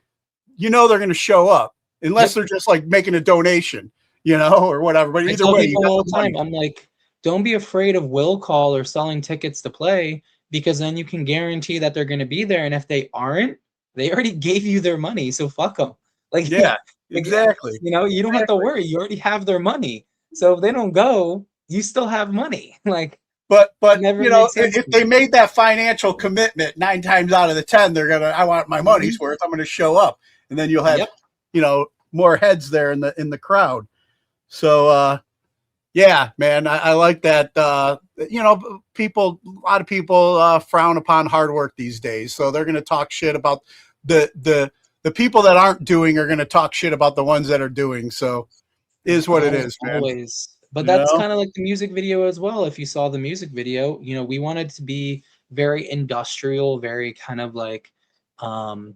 you know they're going to show up unless they're just like making a donation, you know, or whatever. But either way, you got all the the time. money. I'm like, don't be afraid of will call or selling tickets to play, because then you can guarantee that they're going to be there. And if they aren't, they already gave you their money. So fuck them. Like, yeah, exactly. You know, you don't have to worry. You already have their money. So if they don't go, you still have money. Like, but you know, if they made that financial commitment 9 times out of the 10, they're gonna, I want my money's worth. I'm gonna show up, and then you'll have, you know, more heads there in the crowd. So yeah, man, I like that. You know, a lot of people frown upon hard work these days, so they're gonna talk shit about the people that aren't doing are gonna talk shit about the ones that are doing. So is what it is, man. Always. But that's kind of like the music video as well. If you saw the music video, you know, we wanted to be very industrial, very kind of like hardcore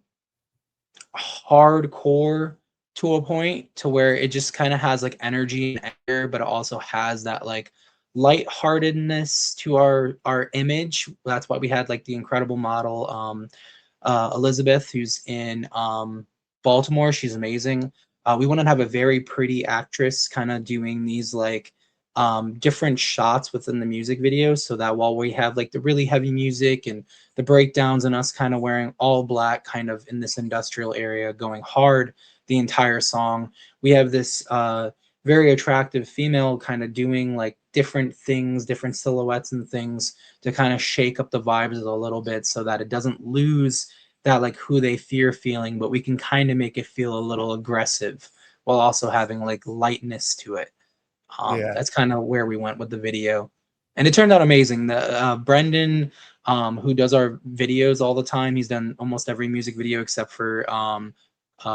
to a point to where it just kind of has like energy and anger, but it also has that like lightheartedness to our image. That's why we had like the incredible model Elizabeth, who's in Baltimore. She's amazing. We want to have a very pretty actress kind of doing these like different shots within the music video, so that while we have like the really heavy music and the breakdowns and us kind of wearing all black kind of in this industrial area going hard the entire song, we have this very attractive female kind of doing like different things, different silhouettes and things to kind of shake up the vibes a little bit so that it doesn't lose that like who they fear feeling, but we can kind of make it feel a little aggressive while also having like lightness to it. Yeah. That's kind of where we went with the video, and it turned out amazing. The Brendan, who does our videos all the time, he's done almost every music video except for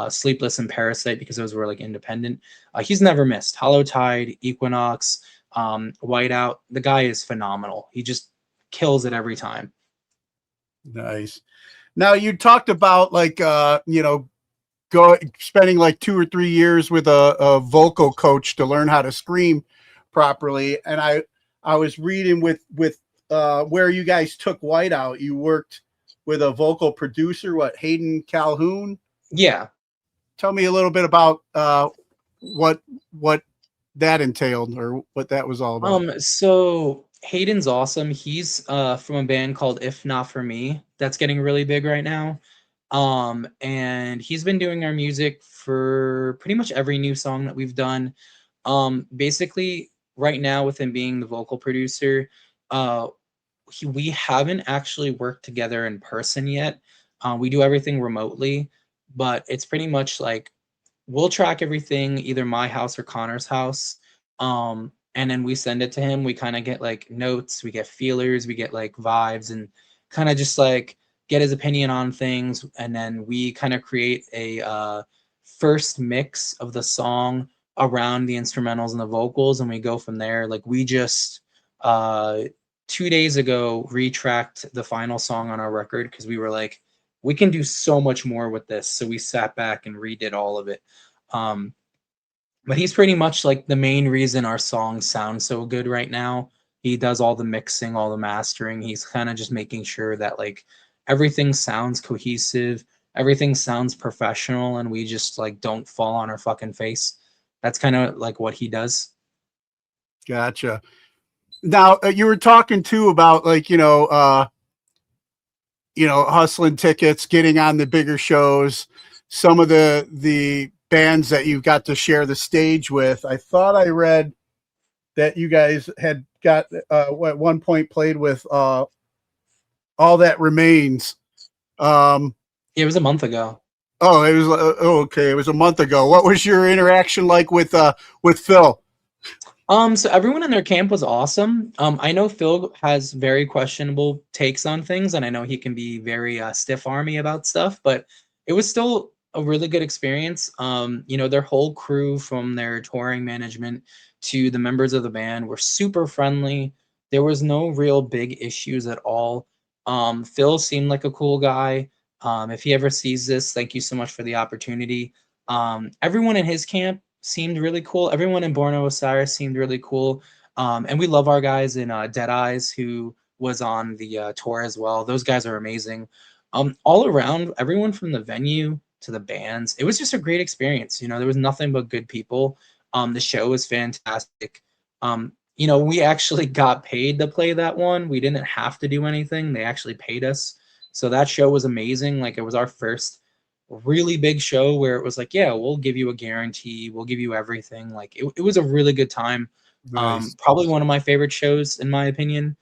Sleepless and Parasite because those were like independent. He's never missed. Hollow Tide, Equinox, Whiteout. The guy is phenomenal. He just kills it every time. Nice. Now you talked about like spending like 2 or 3 years with a vocal coach to learn how to scream properly. And I was reading with where you guys took Whiteout, you worked with a vocal producer, Hayden Calhoun? Yeah. Tell me a little bit about what that entailed or what that was all about. So Hayden's awesome. He's from a band called If Not For Me that's getting really big right now. And he's been doing our music for pretty much every new song that we've done. Basically right now with him being the vocal producer, we haven't actually worked together in person yet. We do everything remotely, but it's pretty much like we'll track everything, either my house or Connor's house. And then we send it to him. We kind of get like notes, we get feelers, we get like vibes, and kind of just like get his opinion on things. And then we kind of create a first mix of the song around the instrumentals and the vocals, and we go from there. Like we just 2 days ago retracked the final song on our record because we were like, we can do so much more with this. So we sat back and redid all of it. But he's pretty much like the main reason our songs sound so good right now. He does all the mixing, all the mastering. He's kind of just making sure that like everything sounds cohesive, everything sounds professional, and we just like don't fall on our fucking face. That's kind of like what he does. Gotcha. Now you were talking too about like, hustling tickets, getting on the bigger shows, some of the bands that you got to share the stage with. I thought I read that you guys had got at one point played with All That Remains. It was a month ago. Oh, it was okay. It was a month ago. What was your interaction like with Phil? So everyone in their camp was awesome. I know Phil has very questionable takes on things, and I know he can be very stiff army about stuff, but it was still a really good experience. Their whole crew, from their touring management to the members of the band, were super friendly. There was no real big issues at all. Phil seemed like a cool guy. If he ever sees this, thank you so much for the opportunity. Everyone in his camp seemed really cool. Everyone in Borno Osiris seemed really cool. And we love our guys in Dead Eyes, who was on the tour as well. Those guys are amazing. All around, everyone from the venue to the bands, it was just a great experience. There was nothing but good people. The show was fantastic. We actually got paid to play that one. We didn't have to do anything. They actually paid us. So that show was amazing. Like, it was our first really big show where it was like, yeah, we'll give you a guarantee. We'll give you everything. Like, it was a really good time. Nice. Probably one of my favorite shows, in my opinion,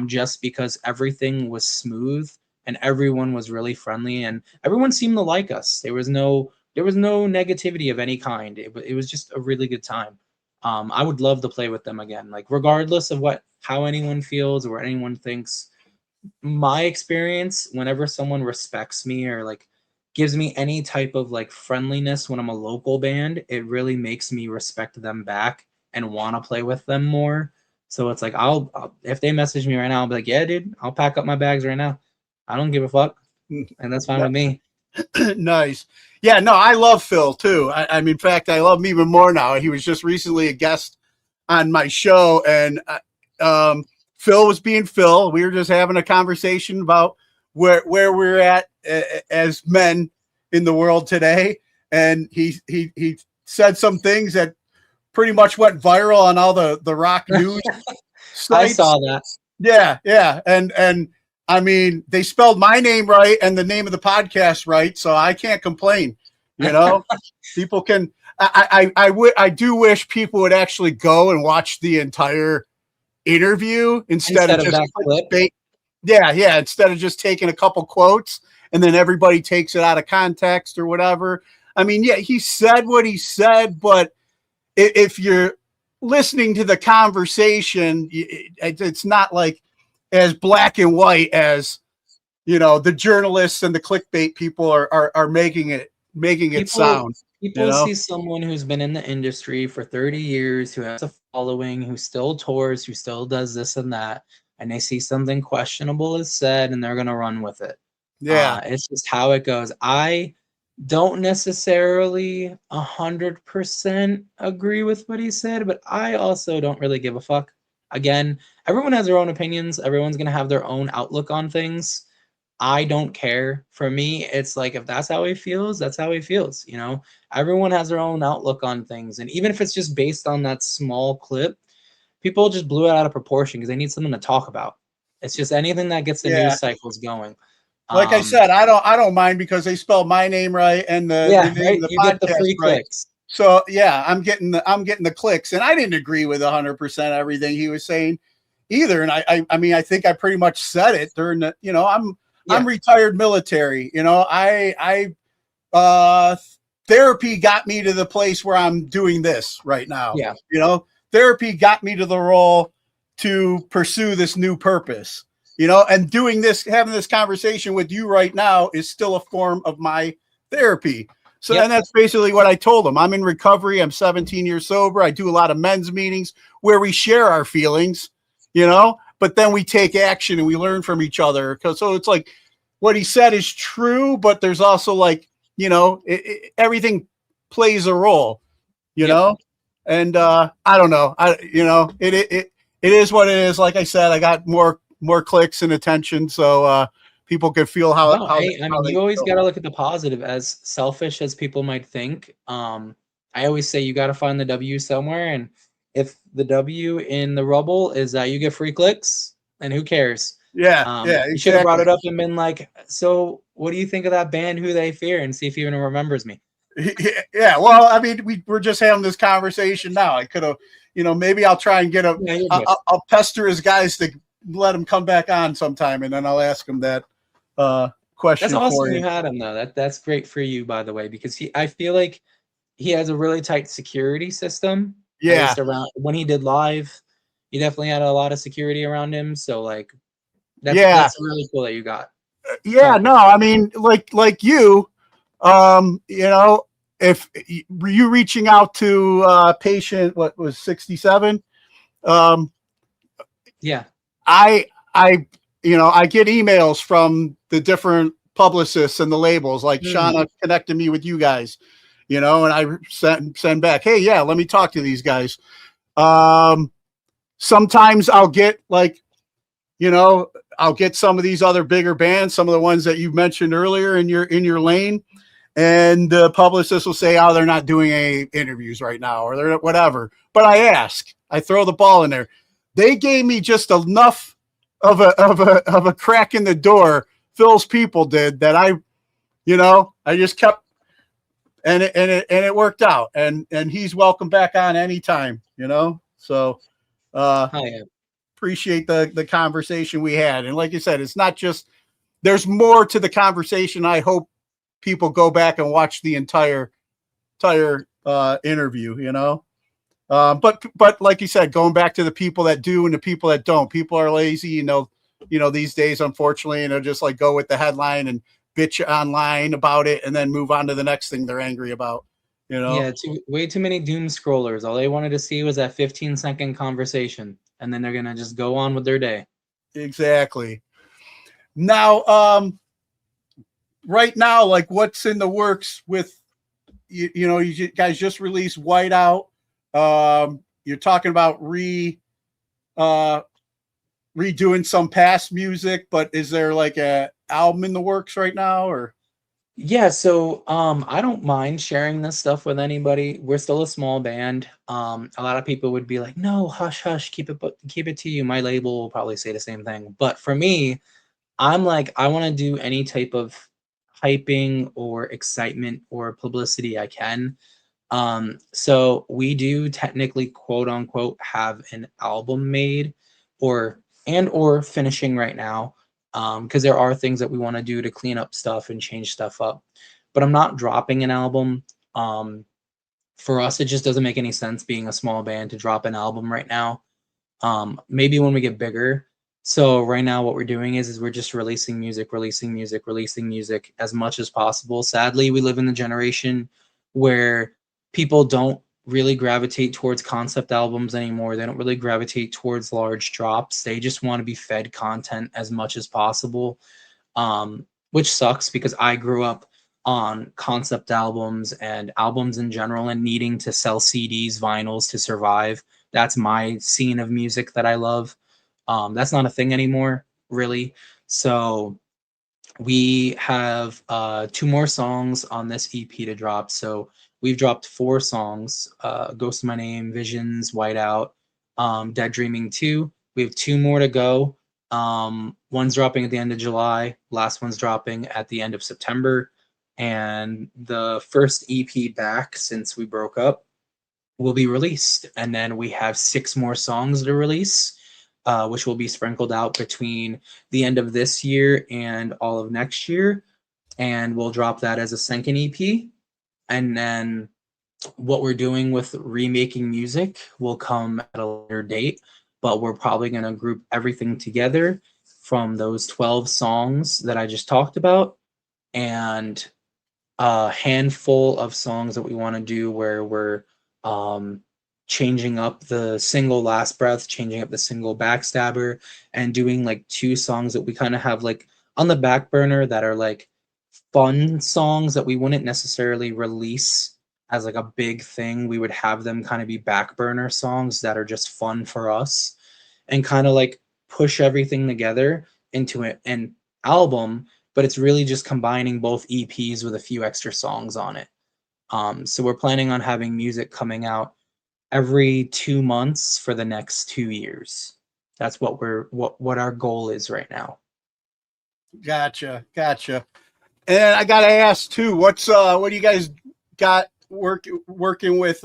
just because everything was smooth and everyone was really friendly and everyone seemed to like us. There was no negativity of any kind. It was just a really good time. I would love to play with them again. Like, regardless of how anyone feels or what anyone thinks, my experience, whenever someone respects me or like gives me any type of like friendliness when I'm a local band, it really makes me respect them back and want to play with them more. So it's like, I'll if they message me right now, I'll be like, yeah, dude, I'll pack up my bags right now. I don't give a fuck. And that's fine with me. Nice. Yeah, no, I love Phil too. I mean, in fact, I love him even more now. He was just recently a guest on my show, and Phil was being Phil. We were just having a conversation about where we're at as men in the world today, and he said some things that pretty much went viral on all the rock news sites. I saw that. Yeah, and I mean, they spelled my name right and the name of the podcast right, so I can't complain. People can. I do wish people would actually go and watch the entire interview instead of just that clip. yeah, instead of just taking a couple quotes and then everybody takes it out of context or whatever. I mean, yeah, he said what he said, but if you're listening to the conversation, it's not like as black and white as, you know, the journalists and the clickbait people are making it sound. People see someone who's been in the industry for 30 years, who has a following, who still tours, who still does this and that, and they see something questionable is said and they're going to run with it. Yeah. It's just how it goes. I don't necessarily 100% agree with what he said, but I also don't really give a fuck. Again, everyone has their own opinions. Everyone's going to have their own outlook on things. I don't care. For me, it's like, if that's how he feels, that's how he feels. You know, everyone has their own outlook on things. And even if it's just based on that small clip, people just blew it out of proportion because they need something to talk about. It's just anything that gets the news cycles going. Like I said, I don't mind because they spell my name right and the name of the you podcast get the free right. clicks. So yeah, I'm getting the clicks, and I didn't agree with 100% everything he was saying either. And I mean, I think I pretty much said it during the, you know, I'm retired military. You know, I therapy got me to the place where I'm doing this right now. Yeah. You know, therapy got me to the role to pursue this new purpose. You know, and doing this, having this conversation with you right now is still a form of my therapy. So, and that's basically what I told him. I'm in recovery. I'm 17 years sober. I do a lot of men's meetings where we share our feelings, you know, but then we take action and we learn from each other. So it's like what he said is true, but there's also like, you know, everything plays a role, you know, and I don't know. It is what it is. Like I said, I got more clicks and attention, so people could feel how. I mean, you always got to look at the positive. As selfish as people might think, I always say you got to find the W somewhere, and if the W in the rubble is that you get free clicks, then who cares? Exactly. You should have brought it up and been like, so what do you think of that band, Who They Fear, and see if he even remembers me. Yeah, well, I mean, we're just having this conversation now. I could have, you know, maybe I'll try and get I'll pester his guys to let him come back on sometime, and then I'll ask him that question. That's awesome you had him though. That's great for you, by the way, because I feel like he has a really tight security system. Yeah. Around when he did live, he definitely had a lot of security around him. So like, that's really cool that you got. Yeah, no, I mean, like you, you know, if you reaching out to patient, what was 67? Yeah. I you know, I get emails from the different publicists and the labels, like Shauna connected me with you guys, you know, and I send back, hey, yeah, let me talk to these guys. Sometimes I'll get like, you know, I'll get some of these other bigger bands, some of the ones that you mentioned earlier in your lane, and the publicist will say, oh, they're not doing any interviews right now, or they're whatever. But I throw the ball in there. They gave me just enough of a crack in the door, Phil's people did, that I just kept, and it worked out, and he's welcome back on anytime, you know. So appreciate the conversation we had, and like you said, it's not just, there's more to the conversation. I hope people go back and watch the entire interview, you know. But like you said, going back to the people that do and the people that don't, people are lazy, you know, these days, unfortunately, and they'll just like go with the headline and bitch online about it and then move on to the next thing they're angry about, you know? Yeah. Way too many doom scrollers. All they wanted to see was that 15-second conversation, and then they're going to just go on with their day. Exactly. Now, right now, like what's in the works with, you know, you guys just released Whiteout. You're talking about redoing some past music, but is there like a album in the works right now, or? Yeah, so I don't mind sharing this stuff with anybody. We're still a small band. A lot of people would be like, "No, hush, hush, keep it to you." My label will probably say the same thing. But for me, I'm like, I want to do any type of hyping or excitement or publicity I can. So we do technically, quote unquote, have an album made, or finishing right now, because there are things that we want to do to clean up stuff and change stuff up. But I'm not dropping an album. For us, it just doesn't make any sense being a small band to drop an album right now. Maybe when we get bigger. So right now what we're doing is we're just releasing music as much as possible. Sadly, we live in the generation where people don't really gravitate towards concept albums anymore. They don't really gravitate towards large drops. They just want to be fed content as much as possible, which sucks because I grew up on concept albums and albums in general and needing to sell CDs, vinyls to survive. That's my scene of music that I love. That's not a thing anymore, really. So we have 2 more songs on this EP to drop. So we've dropped 4 songs: Ghost of My Name, Visions, Whiteout, Dead Dreaming 2. We have 2 more to go. One's dropping at the end of July. Last one's dropping at the end of September. And the first EP back since we broke up will be released. And then we have 6 more songs to release, which will be sprinkled out between the end of this year and all of next year. And we'll drop that as a second EP. And then what we're doing with remaking music will come at a later date, but we're probably going to group everything together from those 12 songs that I just talked about, and a handful of songs that we want to do where we're changing up the single Last Breath, changing up the single Backstabber, and doing like 2 songs that we kind of have like on the back burner that are like fun songs that we wouldn't necessarily release as like a big thing. We would have them kind of be back burner songs that are just fun for us, and kind of like push everything together into an album, but it's really just combining both EPs with a few extra songs on it. So we're planning on having music coming out every 2 months for the next 2 years. That's what our goal is right now. Gotcha. And I gotta ask too, what do you guys got working with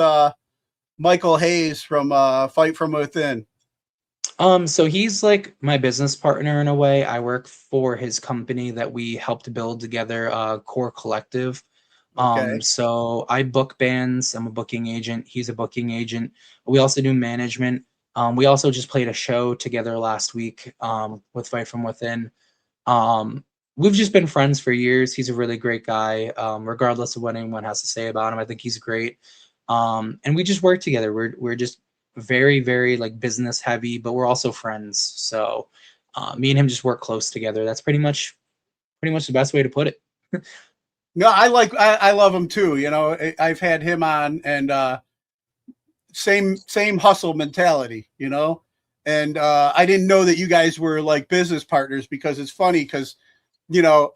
Michael Hayes from Fight From Within? So he's like my business partner in a way. I work for his company that we helped build together, Core Collective. Okay. So I book bands. I'm a booking agent. He's a booking agent. We also do management. We also just played a show together last week with Fight From Within. We've just been friends for years. He's a really great guy. Regardless of what anyone has to say about him, I think he's great. And we just work together. We're just very, very like business heavy, but we're also friends. So me and him just work close together. That's pretty much the best way to put it. No, I love him too. You know, I've had him on, and same hustle mentality, you know. And I didn't know that you guys were like business partners, because it's funny because, you know,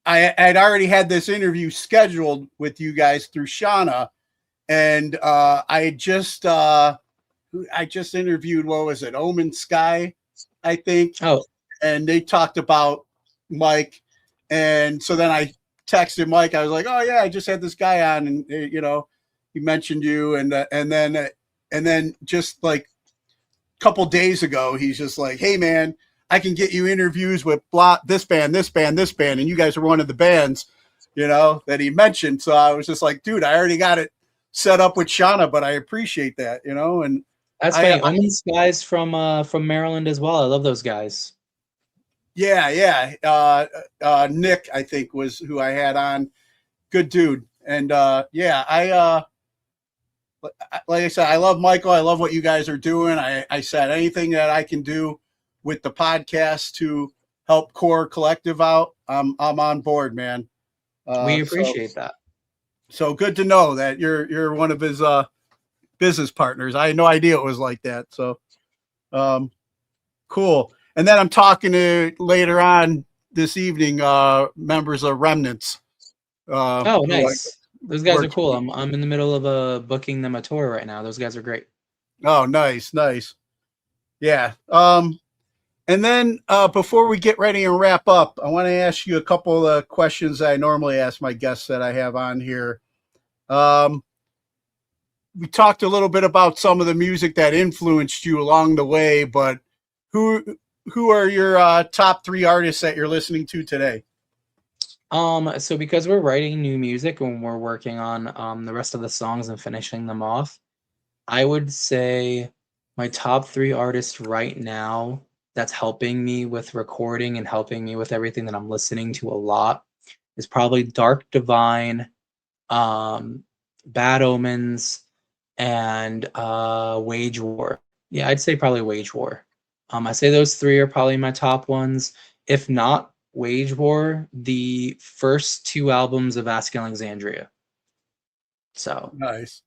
I'd already had this interview scheduled with you guys through Shauna, and I just interviewed, what was it, Omen Sky, I think. Oh, and they talked about Mike, and so then I texted Mike. I was like, "Oh yeah, I just had this guy on, and you know, he mentioned you," and then just like a couple days ago, he's just like, "Hey man, I can get you interviews with this band, and you guys are one of the bands, you know, that he mentioned." So I was just like, "Dude, I already got it set up with Shauna, but I appreciate that, you know." And that's funny. Omen's guys from Maryland as well. I love those guys. Yeah. Nick, I think, was who I had on. Good dude. And I like I said, I love Michael. I love what you guys are doing. I said anything that I can do with the podcast to help Core Collective out, I'm on board, man. We appreciate that. So good to know that you're one of his business partners. I had no idea it was like that. So cool. And then I'm talking to later on this evening members of Remnants. Oh, nice. Those guys are cool. I'm in the middle of booking them a tour right now. Those guys are great. Oh, nice. Yeah. And then before we get ready and wrap up, I want to ask you a couple of questions that I normally ask my guests that I have on here. we talked a little bit about some of the music that influenced you along the way, but who are your top 3 artists that you're listening to today? So because we're writing new music and we're working on the rest of the songs and finishing them off, I would say my top 3 artists right now that's helping me with recording and helping me with everything that I'm listening to a lot is probably Dark Divine, Bad Omens, and Wage War. Yeah, I'd say probably Wage War. I say those 3 are probably my top ones. If not Wage War, the first 2 albums of Ask Alexandria. So Nice.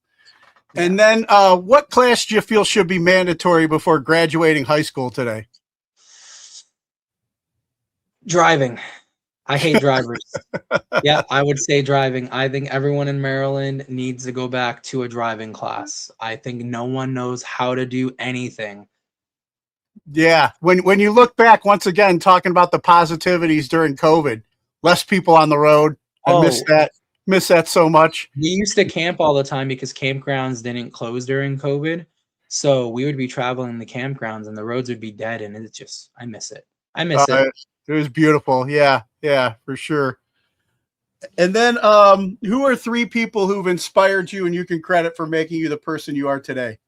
And then what class do you feel should be mandatory before graduating high school today? driving. I hate drivers. Yeah, I would say driving. I think everyone in Maryland needs to go back to a driving class. I think no one knows how to do anything. Yeah. When you look back, once again, talking about the positivities during COVID, less people on the road. I miss that. Miss that so much. We used to camp all the time because campgrounds didn't close during COVID. So we would be traveling the campgrounds and the roads would be dead. And it's just, I miss it. I miss it. It was beautiful. Yeah. Yeah, for sure. And then who are 3 people who've inspired you and you can credit for making you the person you are today?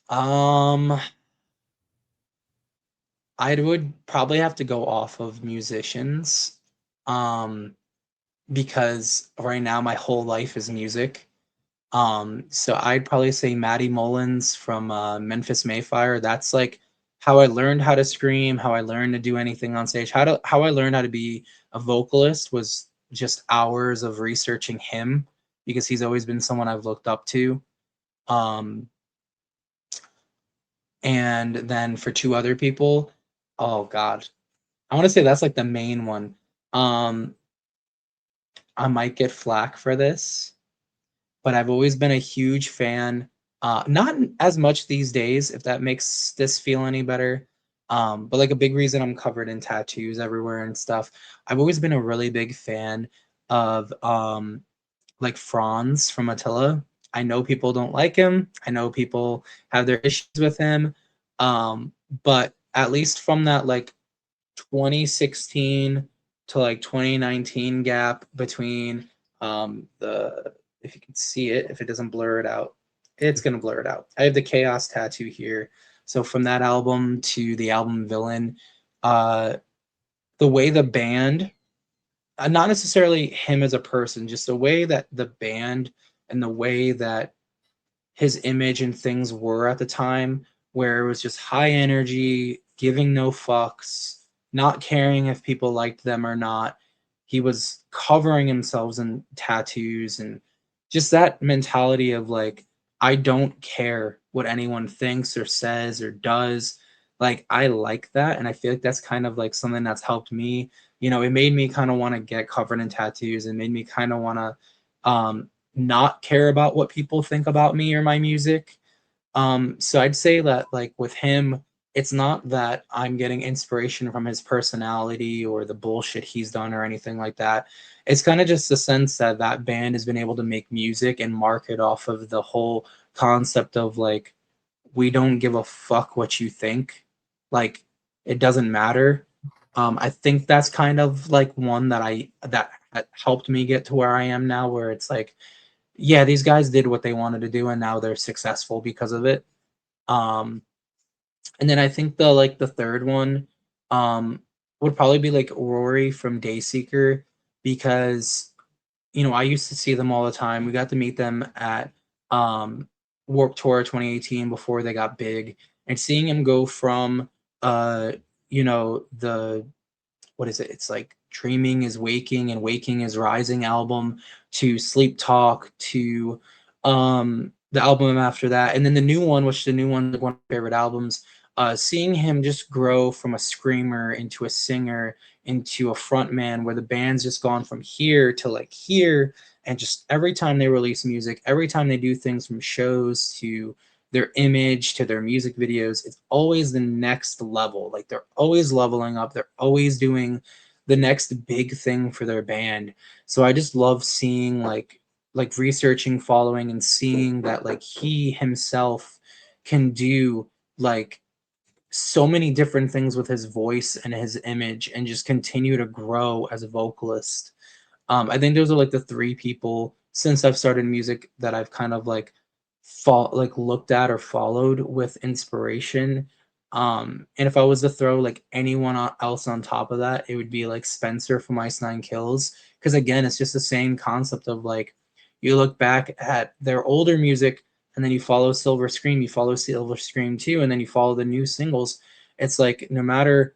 I would probably have to go off of musicians. Because right now my whole life is music. So I'd probably say Maddie Mullins from Memphis Mayfire. That's like how I learned how to scream, how I learned to do anything on stage, how I learned how to be a vocalist was just hours of researching him because he's always been someone I've looked up to. And then for 2 other people, oh God, I want to say that's like the main one. I might get flack for this, but I've always been a huge fan. Not as much these days, if that makes this feel any better. But like a big reason I'm covered in tattoos everywhere and stuff. I've always been a really big fan of like Franz from Attila. I know people don't like him. I know people have their issues with him. But at least from that like 2016 to like 2019 gap between the, if you can see it, if it doesn't blur it out, it's going to blur it out. I have the Chaos tattoo here. So from that album to the album Villain, the way the band, not necessarily him as a person, just the way that the band and the way that his image and things were at the time, where it was just high energy, giving no fucks, not caring if people liked them or not. He was covering himself in tattoos and just that mentality of like, I don't care what anyone thinks or says or does. Like, I like that. And I feel like that's kind of like something that's helped me. You know, it made me kind of want to get covered in tattoos and made me kind of want to not care about what people think about me or my music. So I'd say that like with him, it's not that I'm getting inspiration from his personality or the bullshit he's done or anything like that. It's kind of just the sense that that band has been able to make music and market off of the whole concept of like, we don't give a fuck what you think. Like, it doesn't matter. I think that's kind of like one that helped me get to where I am now, where it's like, yeah, these guys did what they wanted to do and now they're successful because of it. And then I think the third one would probably be like Rory from Dayseeker, because you know I used to see them all the time. We got to meet them at Warped Tour 2018 before they got big, and seeing him go from you know, the, what is it? It's like Dreaming is Waking and Waking is Rising album to Sleep Talk to the album after that, and then the new one, which the new one, like one of my favorite albums. Seeing him just grow from a screamer into a singer into a front man, where the band's just gone from here to like here, and just every time they release music, every time they do things from shows to their image to their music videos, it's always the next level. Like they're always leveling up, they're always doing the next big thing for their band. So I just love seeing like like researching, following, and seeing that like he himself can do like so many different things with his voice and his image and just continue to grow as a vocalist. I think those are like the three people since I've started music that I've kind of like looked at or followed with inspiration. And if I was to throw like anyone else on top of that, it would be like Spencer from Ice Nine Kills. Because again, it's just the same concept of like you look back at their older music and then you follow Silver Scream, you follow Silver Scream 2, and then you follow the new singles. It's like no matter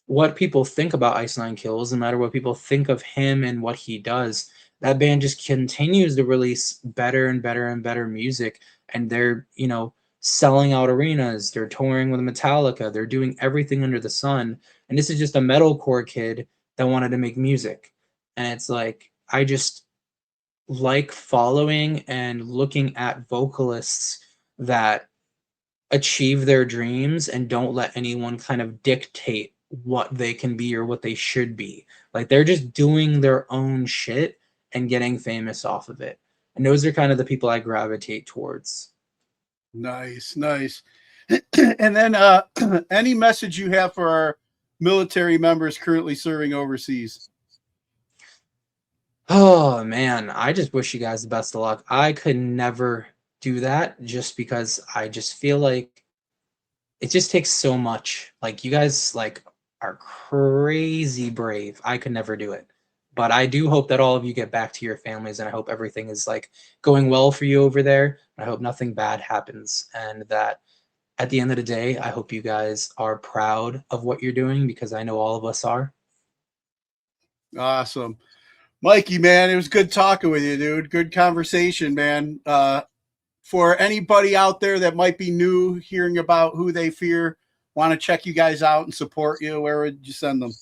what people think about Ice Nine Kills, no matter what people think of him and what he does, that band just continues to release better and better and better music. And they're, you know, selling out arenas, they're touring with Metallica, they're doing everything under the sun. And this is just a metalcore kid that wanted to make music. And it's like, I just like following and looking at vocalists that achieve their dreams and don't let anyone kind of dictate what they can be or what they should be. Like they're just doing their own shit and getting famous off of it. And those are kind of the people I gravitate towards. Nice. And then any message you have for our military members currently serving overseas? Oh man, I just wish you guys the best of luck. I could never do that just because I just feel like it just takes so much. Like you guys like are crazy brave. I could never do it. But I do hope that all of you get back to your families, and I hope everything is like going well for you over there. I hope nothing bad happens, and that at the end of the day, I hope you guys are proud of what you're doing, because I know all of us are. Awesome. Mikey, man, it was good talking with you, dude. Good conversation, man. For anybody out there that might be new hearing about Who They Fear, want to check you guys out and support you, where would you send them?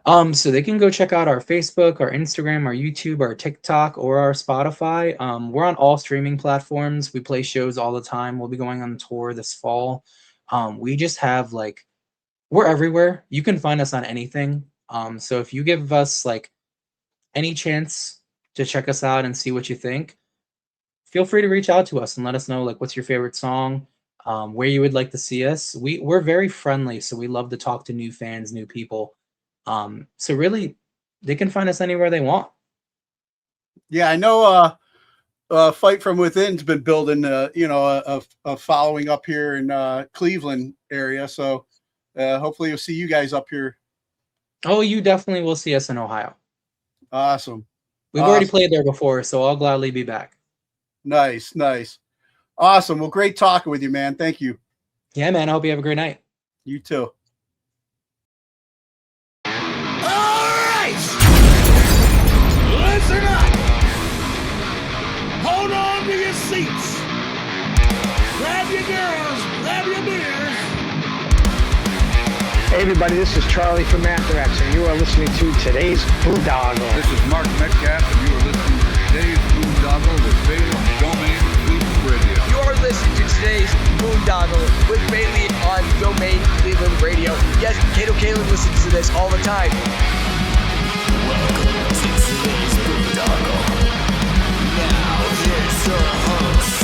So they can go check out our Facebook, our Instagram, our YouTube, our TikTok, or our Spotify. We're on all streaming platforms. We play shows all the time. We'll be going on tour this fall. We just have like, we're everywhere. You can find us on anything. So if you give us like any chance to check us out and see what you think, feel free to reach out to us and let us know like what's your favorite song, where you would like to see us. We're very friendly, so we love to talk to new fans, new people. So really, they can find us anywhere they want. Yeah, I know Fight From Within's been building a following up here in Cleveland area, so hopefully you'll see you guys up here. Oh, you definitely will see us in Ohio. Awesome. We've already played there before, so I'll gladly be back. Nice. Awesome. Well, great talking with you, man. Thank you. Yeah, man. I hope you have a great night. You too. Listen up! Hold on to your seats! Grab your girls, grab your beers! Hey everybody, this is Charlie from Anthrax, and you are listening to today's Boondoggle. This is Mark Metcalf, and you are listening to today's Boondoggle with Bailey on Domain Cleveland Radio. You are listening to today's Boondoggle with Bailey on Domain Cleveland Radio. Yes, Kato Kalin listens to this all the time. Welcome to today's Boondoggle. Now here's your host.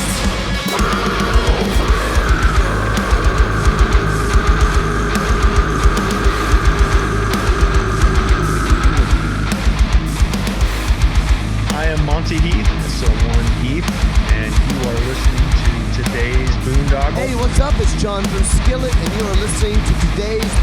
I am Monty Heath, so one Heath, and you are listening to today's Boondoggle. Hey, what's up? It's John from Skillet, and you are listening to today's